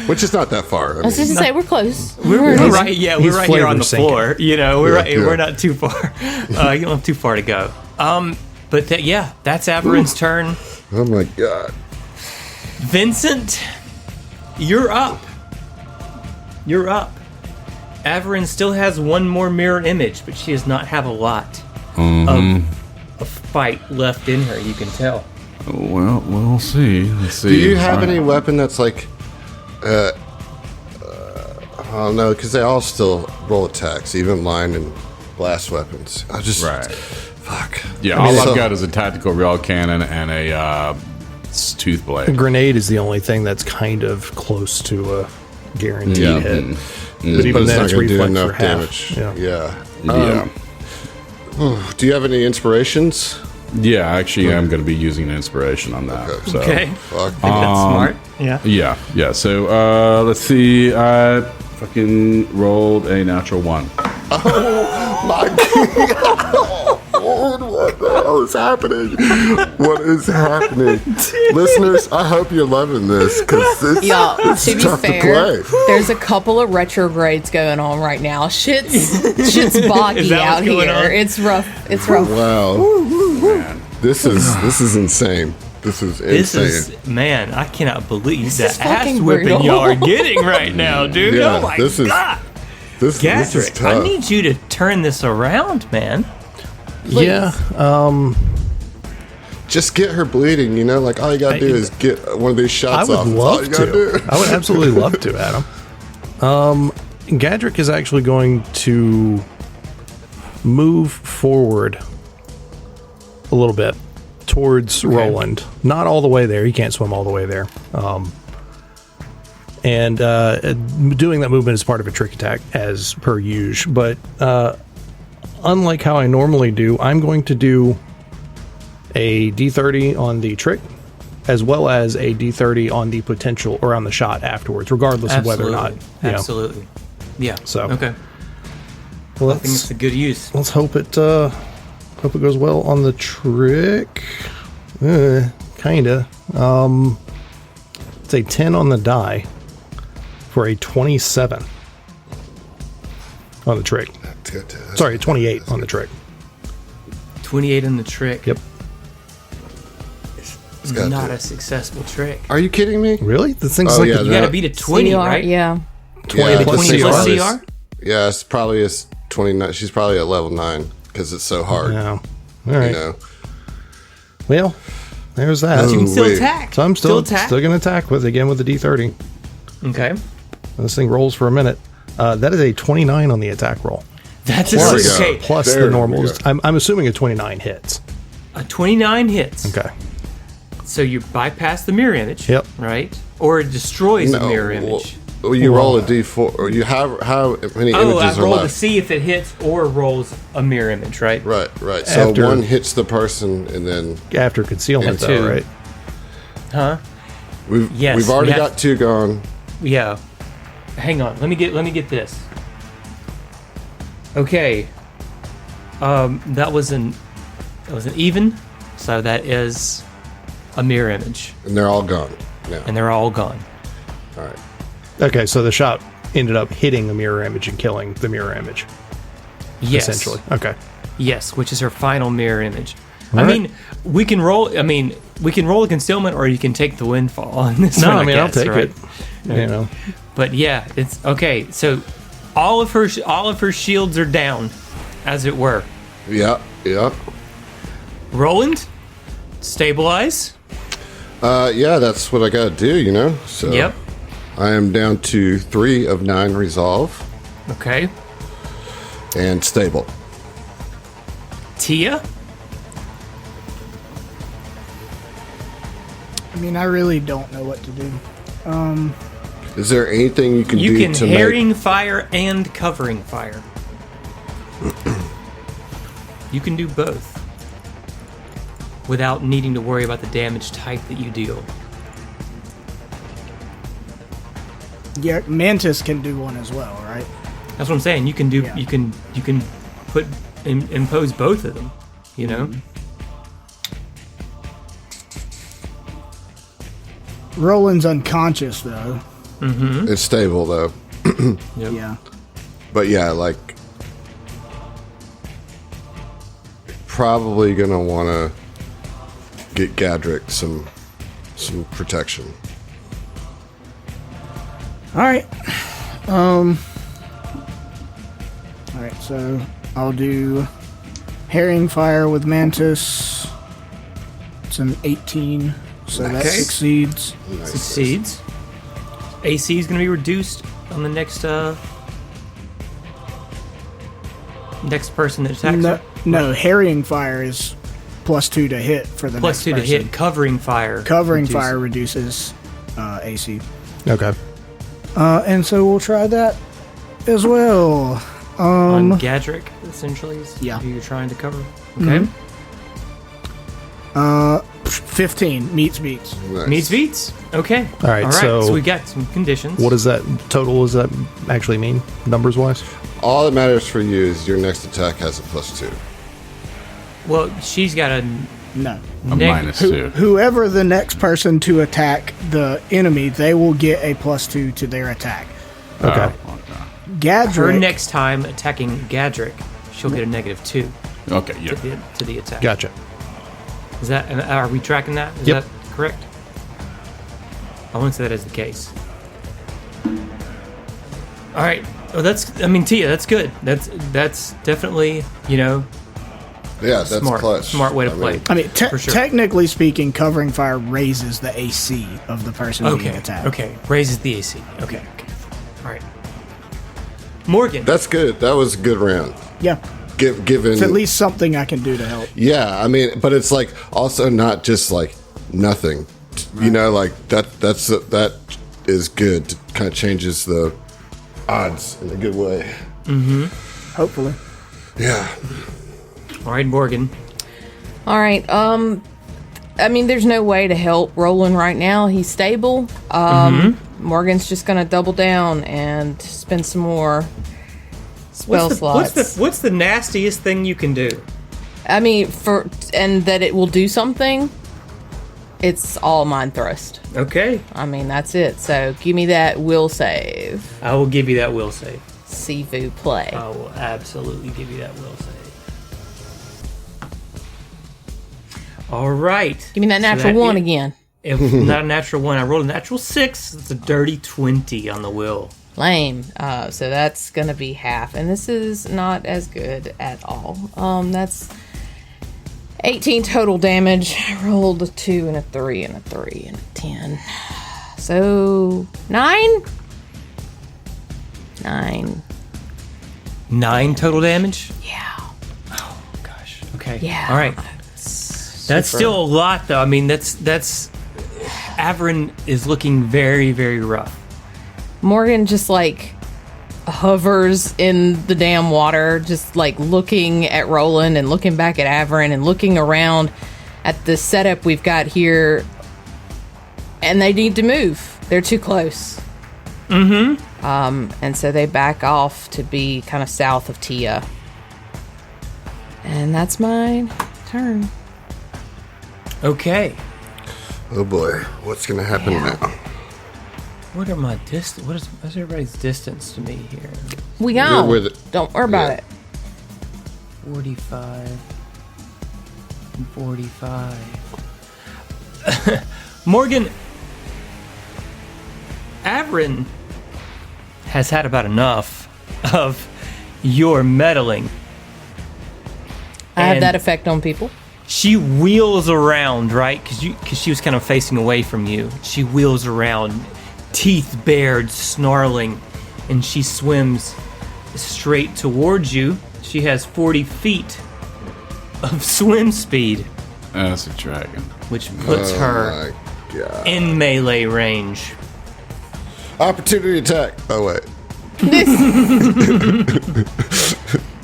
which is not that far. I was just to say, we're close. We're right. Yeah, we're he's right here on the flavor floor. You know, we're Yeah, right. yeah. We're not too far. You don't have too far to go. But that's Averin's turn. Oh my god! Vincent, you're up. You're up. Averin still has one more mirror image, but she does not have a lot of fight left in her. You can tell. Well, we'll see. Let's see. Do you have All right. any weapon that's like, I don't know, because they all still roll attacks, even mine and blast weapons. I just fuck. Yeah, I mean, all so- I've got is a tactical rail cannon and a tooth A blade. grenade is the only thing that's kind of close to a guaranteed Yeah. hit. But But even it's then, not it's going to do reflex enough for half. damage. Yeah. Yeah. Yeah. Do you have any inspirations? Yeah, actually, I'm going to be using an inspiration on that. Okay. So. Okay. Fuck. I think that's smart. Yeah. Yeah. So let's see. I fucking rolled a natural 1. My God. What the hell is happening? What is happening? Listeners, I hope you're loving this because it's, Y'all, it's to be tough fair, to play. there's a couple of retrogrades going on right now. Shit's boggy Is that out what's going here. on? It's rough. It's rough. Wow. Man. This is insane. This is This insane. is, man, I cannot believe is the ass fucking whipping brutal. y'all are getting right now, dude. Yeah, Oh my this is- God. This is Gadrick, I tough. need you to turn this around, man. Yeah. Just get her bleeding, you know? Like, all you gotta do is get one of these I shots would off. That's all love you gotta to. do. I would absolutely love to, Adam. Gadrick is actually going to move forward a little bit towards Roland. Not all the way there. He can't swim all the way there. And doing that movement is part of a trick attack, as per usual. But unlike how I normally do, I'm going to do a D30 on the trick, as well as a D30 on the potential or on the shot afterwards, regardless of whether or not. Absolutely. Yeah. So, Okay. Well, I think it's a good use. let's hope it goes well on the trick. Kinda. It's a 10 on the die for a 27 on the trick. Sorry, 28 on the trick. 28 in the trick. Yep. It's gotta not do a successful trick. Are you kidding me? Really? This thing's Oh, like yeah, a You gotta beat a 20, CR, right? Yeah. 20 Yeah, plus 20 plus CR. CR? Yeah, it's probably a 29. She's probably at level 9 because it's so hard. Yeah. All right. You know? Well, there's that. You can still wait. attack. So I'm still attack. going to attack with the D30. Okay. This thing rolls for a minute. That is a 29 on the attack roll. That's a There we go. okay. Plus There the we normals. go. I'm assuming a 29 hits. A 29 hits. Okay. So you bypass the mirror image. Yep. Right? Or it destroys the mirror well, image. you roll a d4, or you have how many Oh, images I are roll to left? see if it hits or rolls a mirror image, right? Right. So After- one hits the person, and then After concealment, And though, two. right? Huh? we've Yes, already we have- got 2 gone. Yeah. Hang on. Let me get this. Okay. That was an even, so that is a mirror image, And they're all gone now. and they're all gone. All right. Okay, so the shot ended up hitting the mirror image and killing the mirror image, Yes. essentially. Okay. Yes, which is her final mirror image. I All right. mean, we can roll a concealment, or you can take the windfall on this No, one. I mean, I'll guess, take right? it. You know. But yeah, it's okay. So all of her shields are down, as it were. Yeah. Roland, stabilize. Yeah, that's what I got to do, you know? So Yep. I am down to 3 of 9 resolve Okay. and stable. Tia. I mean, I really don't know what to do. Is there anything you can You do can to herring fire and covering fire. You can do both without needing to worry about the damage type that you deal. Yeah, Mantis can do one as well, right? That's what I'm saying. You can do. Yeah. You can put impose both of them. You know. Roland's unconscious though. It's stable, though. Yep. Yeah. But yeah, like, probably going to want to get Gadrick some protection. All right. All right. So I'll do herring fire with Mantis. It's an 18, so that Okay. succeeds. Succeeds. AC is going to be reduced on the next next person that attacks. No, her. no, herring fire is +2 to hit for the Plus next 2 to person. hit. Covering fire. Covering reduces. fire reduces AC. Okay. And so we'll try that as well. On Gadrick, essentially. Is Yeah. who you're trying to cover. Okay. 15 meets beats. Nice. Meets beats. Okay. All right, so we got some conditions. What does that total? Does that actually mean numbers wise? All that matters for you is your next attack has a +2. Well, she's got a No. A -2. Whoever the next person to attack the enemy, they will get a +2 to their attack. Okay. Okay. Gadrick, her next time attacking Gadrick, she'll get a -2 Okay, yeah. to the attack. Gotcha. Is that? Are we tracking that? Is Yep. that correct? I want to say that is the case. All right. Oh, Tia, that's good. That's definitely, Yeah, that's smart. clutch. Smart way to I play. mean, I mean, For sure. technically speaking, covering fire raises the AC of the person being Okay. attacked. Okay. Raises the AC. Okay. All right. Morgan. that's good. That was a good round. Yeah. Given It's at least something I can do to help. Yeah, I mean, but it's like also not just like nothing. You know, like that is good. It kind of changes the odds in a good way. Hopefully. Yeah. All right, Morgan. All right. I mean, there's no way to help Roland right now. He's stable. Morgan's just gonna double down and spend some more spell slots. What's the nastiest thing you can do? I mean, and that it will do something. It's all mind thrust. Okay. I mean, that's it. So give me that will save. I will give you that will save. Sifu play. I will absolutely give you that will save. All right. Give me that natural one again. It was not a natural 1. I rolled a natural 6. It's a dirty 20 on the will. Lame. So that's gonna be half, and this is not as good at all. That's 18 total damage. I rolled a 2 and a 3 and a 3 and a 10. So 9. 9. 9 total damage? Yeah. Oh, gosh. Okay. Yeah. All right. That's still a lot, though. I mean, that's Averin is looking very, very rough. Morgan just like hovers in the damn water, just like looking at Roland and looking back at Averin and looking around at the setup we've got here. And they need to move. They're too close. And so they back off to be kind of south of Tia. And that's my turn. Okay. Oh boy, what's gonna happen now? What are my distance? What's everybody's distance to me here? We go. You're with it. Don't worry about it. 45 and 45. Morgan, Averin has had about enough of your meddling. I have And that effect on people. She wheels around, right? Because she was kind of facing away from you. She wheels around, teeth bared, snarling, and she swims straight towards you. She has 40 feet of swim speed, That's a dragon. which puts her My God. in melee range. Opportunity attack. Oh wait.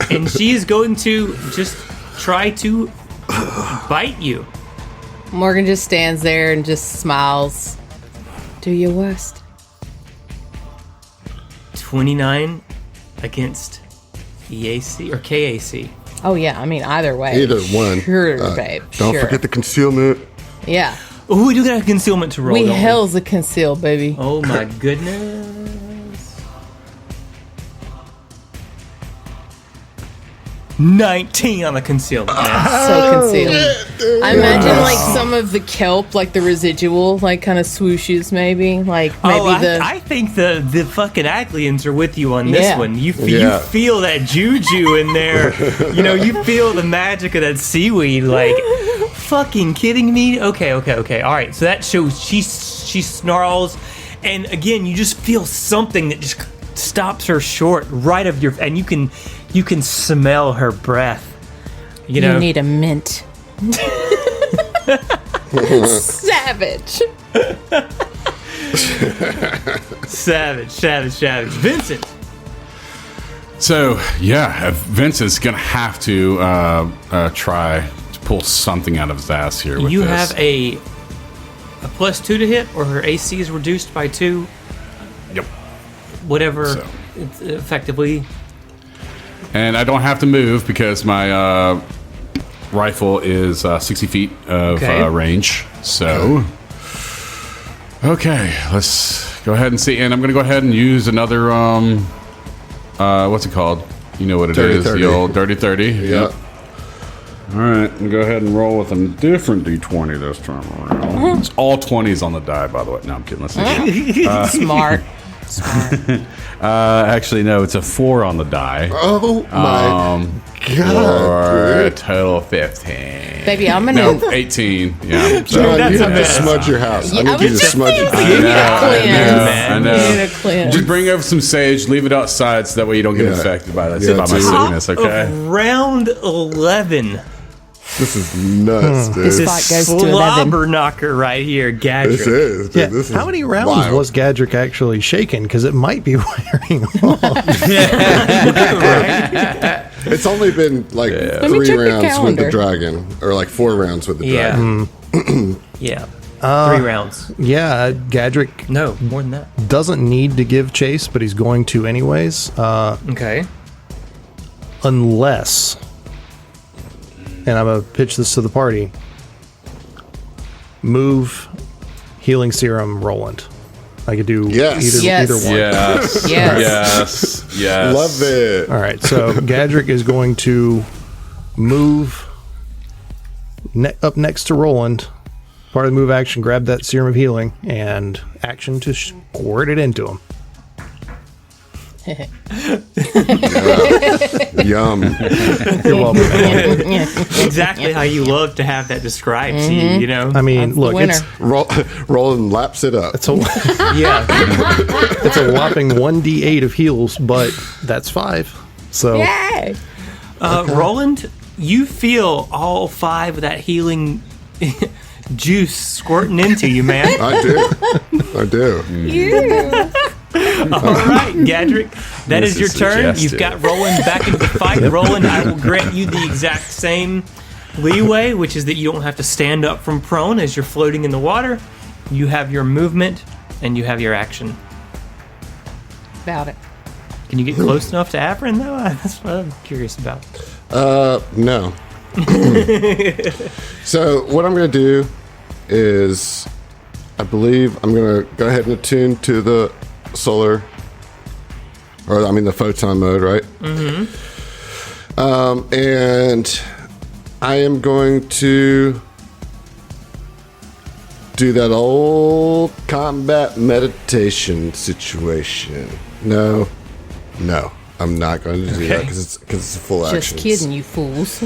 And she is going to just try to bite you. Morgan just stands there and just smiles. Do your worst. 29 against EAC or KAC. Oh yeah, I mean either way. Either one. Sure, babe. Don't sure. forget the concealment. Yeah. Oh, we do got a concealment to roll. We don't hell's a conceal, baby. Oh my goodness. 19 on the concealment. Man. So concealed. I imagine like some of the kelp, like the residual, like kind of swooshes maybe. Like maybe I think the fucking Aglians are with you on this Yeah. one. You Yeah. feel that juju in there. You feel the magic of that seaweed. Like, fucking kidding me? Okay. All right, so that shows she snarls, and again, you just feel something that just stops her short right of your, and you can smell her breath. You know, you need a mint. Savage. savage. Vincent. So, yeah, Vincent's going to have to try to pull something out of his ass here with You this. have a +2 to hit, or her AC is reduced by 2. Yep. Whatever, So. it's effectively. And I don't have to move because my rifle is 60 feet of Okay. range. So, okay, let's go ahead and see. And I'm going to go ahead and use another, what's it called? You know what it Dirty is, 30. the old Dirty 30. Yep. All right, I'm going to go ahead and roll with a different D20 this time around. It's all 20s on the die, by the way. No, I'm kidding. Let's see. Smart. Actually, no, it's a 4 on the die. Oh my For God. a Dude. total of 15. Baby, I'm gonna. No, 18. Yeah. John, that's you have to amazing. smudge your house. Yeah, I I need you to was just smudge your thinking. house. You need a cleanse. I You know. need a cleanse. Just bring over some sage, leave it outside so that way you don't get Yeah. infected by that Yeah, by my dude. sickness, okay? Round 11. This is nuts, dude. This This fight goes to 11. slobber knocker right here, Gadget. This is, dude. Yeah, This is how many rounds wild. was Gadrick actually shaken? Because it might be wearing off. It's only been like me 3 check the rounds with the calendar. dragon, or like 4 rounds with the Yeah. dragon. Yeah. 3 rounds. Yeah, Gadrick No, more than that. doesn't need to give chase, but he's going to anyways. Okay. Unless, and I'm going to pitch this to the party, move healing serum Roland. I could do Yes. Yes. either one. Yes. Yes. Yes. Love it. All right, so Gadrick is going to move up next to Roland. Part of the move action, grab that serum of healing, and action to squirt it into him. Yum. You're welcome. man. Exactly how you love to have that described to you, you know? I mean, look, winner. Roland laps it up. it's a Yeah. it's a whopping 1d8 of heals, but that's 5. So Yay! Roland, you feel all 5 of that healing juice squirting into you, man. I do. All right, Gadrick, that This is your is turn. suggestive. You've got Roland back into the fight. Roland, I will grant you the exact same leeway, which is that you don't have to stand up from prone as you're floating in the water. You have your movement and you have your action. About it. Can you get close enough to Avrin, though? That's what I'm curious about. No. So what I'm going to do is, I believe I'm going to go ahead and attune to the solar, the photon mode, right? Mm-hmm. And I am going to do that old combat meditation situation. No, I'm not going to do that because it's a full action. Just kidding, you fools.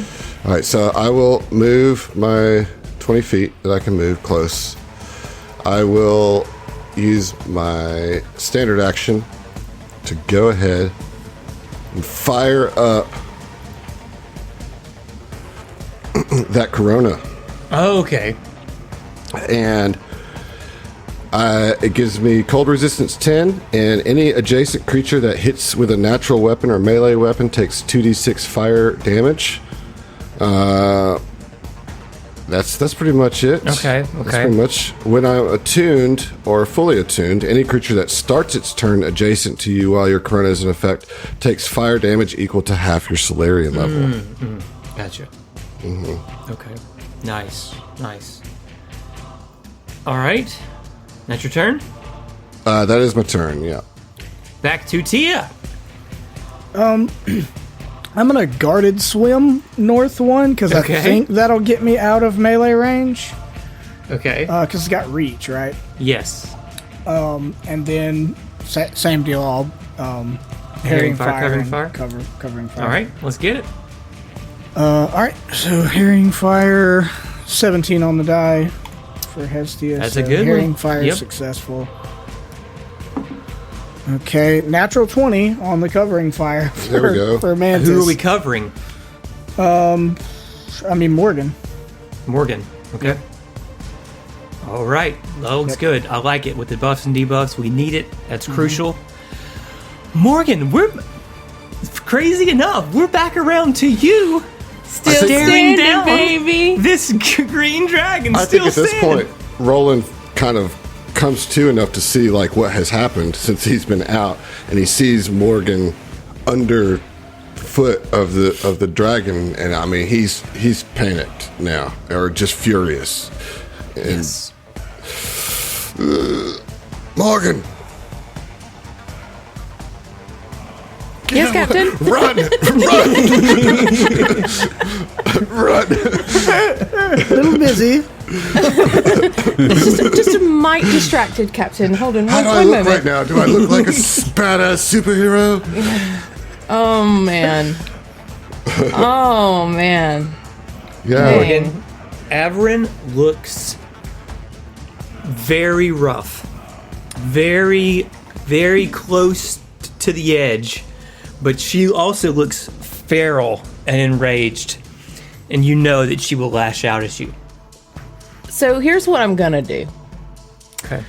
All right, so I will move my 20 feet that I can move close. I will use my standard action to go ahead and fire up that Corona. Oh, okay. And it gives me cold resistance 10, and any adjacent creature that hits with a natural weapon or melee weapon takes 2d6 fire damage. That's pretty much it. Okay. That's pretty much. When I'm attuned or fully attuned, any creature that starts its turn adjacent to you while your Corona is in effect takes fire damage equal to half your Solarian level. Gotcha. Okay. Nice. All right. That's your turn? That is my turn, yeah. Back to Tia. I'm gonna guarded swim north one because Okay. I think that'll get me out of melee range. Okay. Because it's got reach, right? Yes. And then same deal. I'll Herring herring fire, fire, covering and fire? covering fire. All right. Let's get it. All right. So herring fire, 17 on the die for Hestia. That's so a good herring one. fire Yep. successful. Okay, natural 20 on the covering fire. There we go. For Mantis. Who are we covering? Morgan. Morgan. Okay. All right. Looks good. I like it with the buffs and debuffs. We need it. That's crucial. Morgan, we're crazy enough. We're back around to you. Still Staring standing, down. baby. This green dragon I still think at this standing. point, Roland kind of comes to enough to see like what has happened since he's been out, and he sees Morgan under foot of the dragon, and I mean he's panicked now, or just furious. And, Yes. Morgan, Yes, Captain. run, run! A little busy. just a mite distracted, Captain. Hold on How do I one look moment. right now? Do I look like a badass superhero? Oh man. Oh man. Yeah. Dang. Morgan, Averin looks very rough, very, very close to the edge, but she also looks feral and enraged, and you know that she will lash out at you. So here's what I'm gonna do. Okay.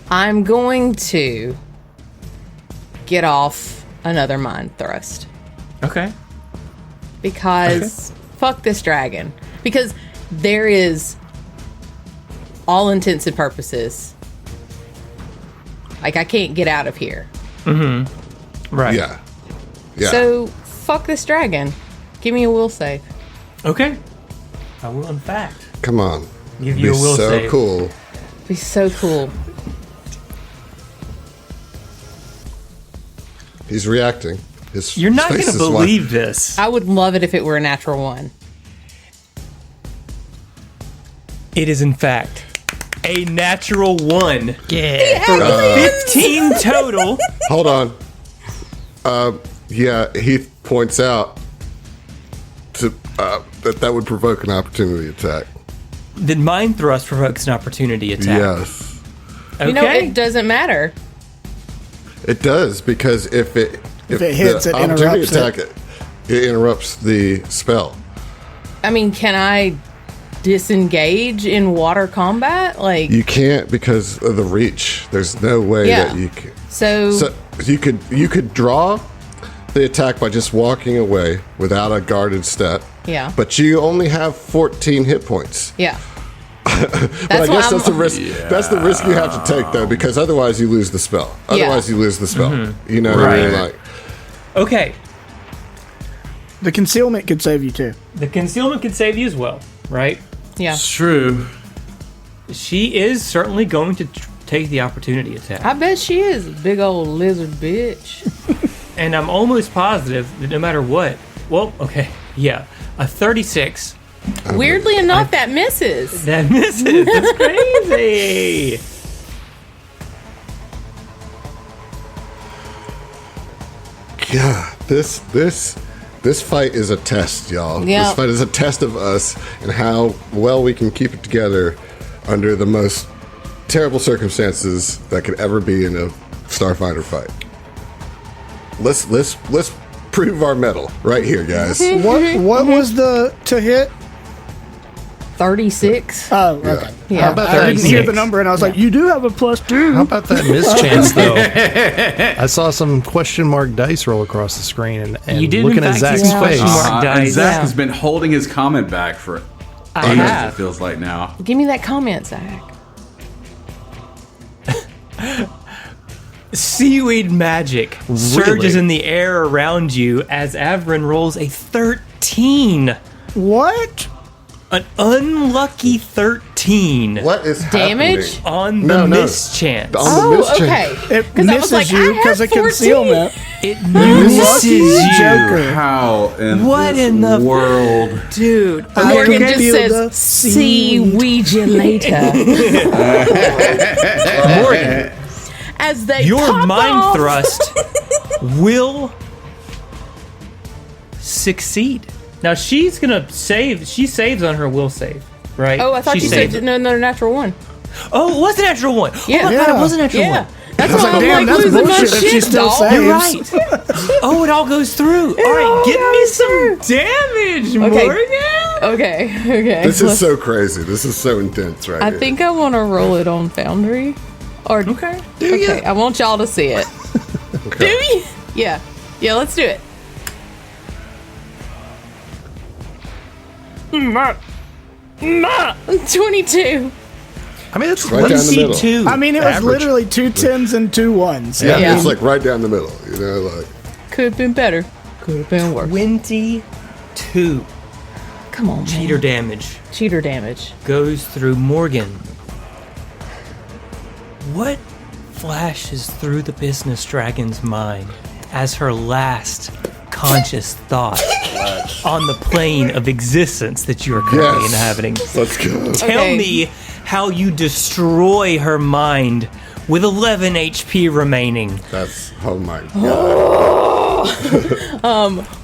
I'm going to get off another mind thrust Okay. because fuck this dragon. Because there is, all intents and purposes, like I can't get out of here. Right. Yeah. Yeah. So fuck this dragon. Give me a will save. Okay. I will, in fact, Come on. give Be you a will so save. cool. Be so cool. He's reacting. His You're not face going to is believe this. I would love it if it were a natural one. It is, in fact, a natural 1. Yeah. For 15 total. Hold on. Yeah, Heath points out to that would provoke an opportunity attack. The mind thrust provokes an opportunity attack. Yes, Okay. You know, it doesn't matter. it does, because if it hits, it opportunity interrupts it. attack, it interrupts the spell. I mean, can I disengage in water combat? Like, You can't because of the reach. There's no way Yeah. that you can. so You could draw the attack by just walking away without a guarded step. Yeah. But you only have 14 hit points. yeah. But I guess that's the risk. That's the risk you have to take, though, because otherwise you lose the spell. Otherwise you lose the spell. You know what I mean? Like, Okay. The concealment could save you too. The concealment could save you as well, right? Yeah. It's true. She is certainly going to take the opportunity attack. I bet she is. Big old lizard bitch. And I'm almost positive that no matter what, well, okay, yeah, a 36, Weirdly enough, that misses. that misses. That's crazy. God, this fight is a test, y'all. Yeah. This fight is a test of us and how well we can keep it together under the most terrible circumstances that could ever be in a Starfinder fight. Let's prove our mettle right here, guys. What was the to hit? 36. Oh, okay. Yeah. about I didn't 36? hear the number, and I was like, "You do have a +2." How about that mischance, though? I saw some question mark dice roll across the screen, and You did, in looking at fact, Zach's see question face. mark. And Dice. Zach Yeah. has been holding his comment back for I ages, have. it feels like now. Give me that comment, Zach. Seaweed magic surges in the air around you as Avrin rolls a 13. What? An unlucky 13 What is Damage? happening? on the No, no. mischance. On the Oh, mischance. okay. It 'Cause I was misses like, you I because had of concealment. It misses you. Joker. How in What this in the world? Dude, Morgan can just feel says, the "See Ouija later." Morgan, As they your pop mind off. thrust will succeed. Now she's gonna save. She saves on her will save, right? Oh, I thought She you saved said another natural one. Oh, it was a natural one. Yeah. Oh my god, it Yeah. was a natural Yeah. one. That's I was why like, I'm damn, like that's losing my bullshit if she shit, still dog. saves. You're right. Oh, it all goes through. All right, get me some damage, Okay. Morgan. Okay. This is so crazy. This is so intense right I here. think I want to roll it on Foundry. Or Okay. okay, I want y'all to see it. Do you? Yeah. Yeah, let's do it. 22. I mean, it's Right down the See middle. two. I mean, it was Average. literally 2 10s and 2 1s. Yeah, Yeah. it's like right down the middle. You know, like Could have been better. Could have been worse. 22 Come on, cheater man. damage Cheater damage. goes through Morgan. What flashes through the business dragon's mind as her last conscious thought on the plane of existence that you are currently Yes. inhabiting? let's go. Tell Okay. me how you destroy her mind with 11 HP remaining. That's oh my god.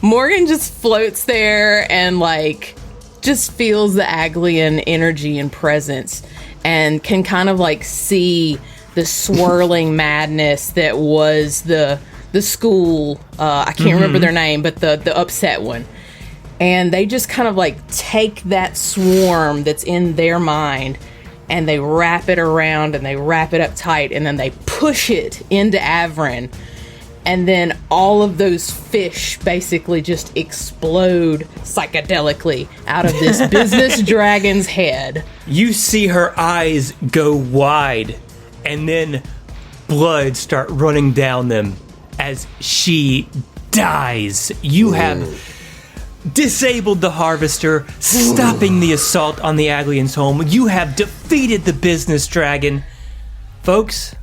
Morgan just floats there and like just feels the Aglian energy and presence and can kind of like see the swirling madness that was the school. I can't remember their name, but the upset one. And they just kind of like take that swarm that's in their mind and they wrap it around and they wrap it up tight and then they push it into Avrin. And then all of those fish basically just explode psychedelically out of this business dragon's head. You see her eyes go wide, and then blood start running down them as she dies. You have disabled the harvester, stopping the assault on the Aglian's home. You have defeated the business dragon. Folks,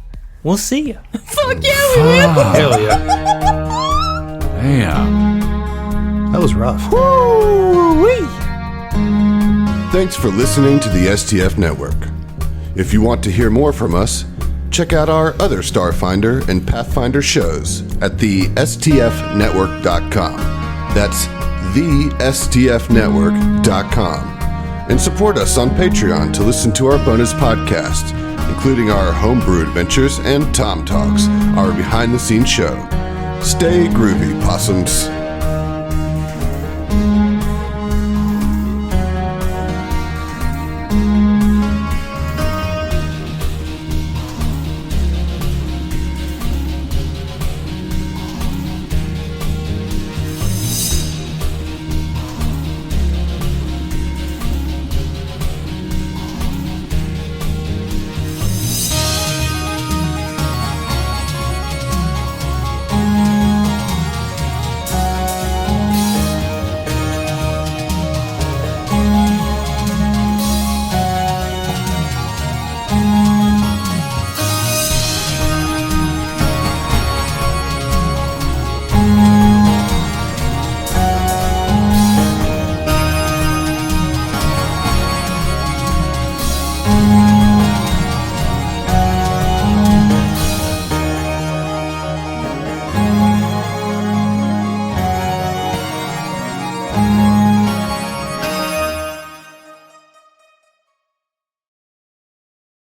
we'll see you. Fuck yeah, we will! Hell yeah. Damn. That was rough. Thanks for listening to the STF Network. If you want to hear more from us, check out our other Starfinder and Pathfinder shows at the STFnetwork.com. That's the STFnetwork.com. And support us on Patreon to listen to our bonus podcasts, including our homebrew adventures and Tom Talks, our behind-the-scenes show. Stay groovy, possums.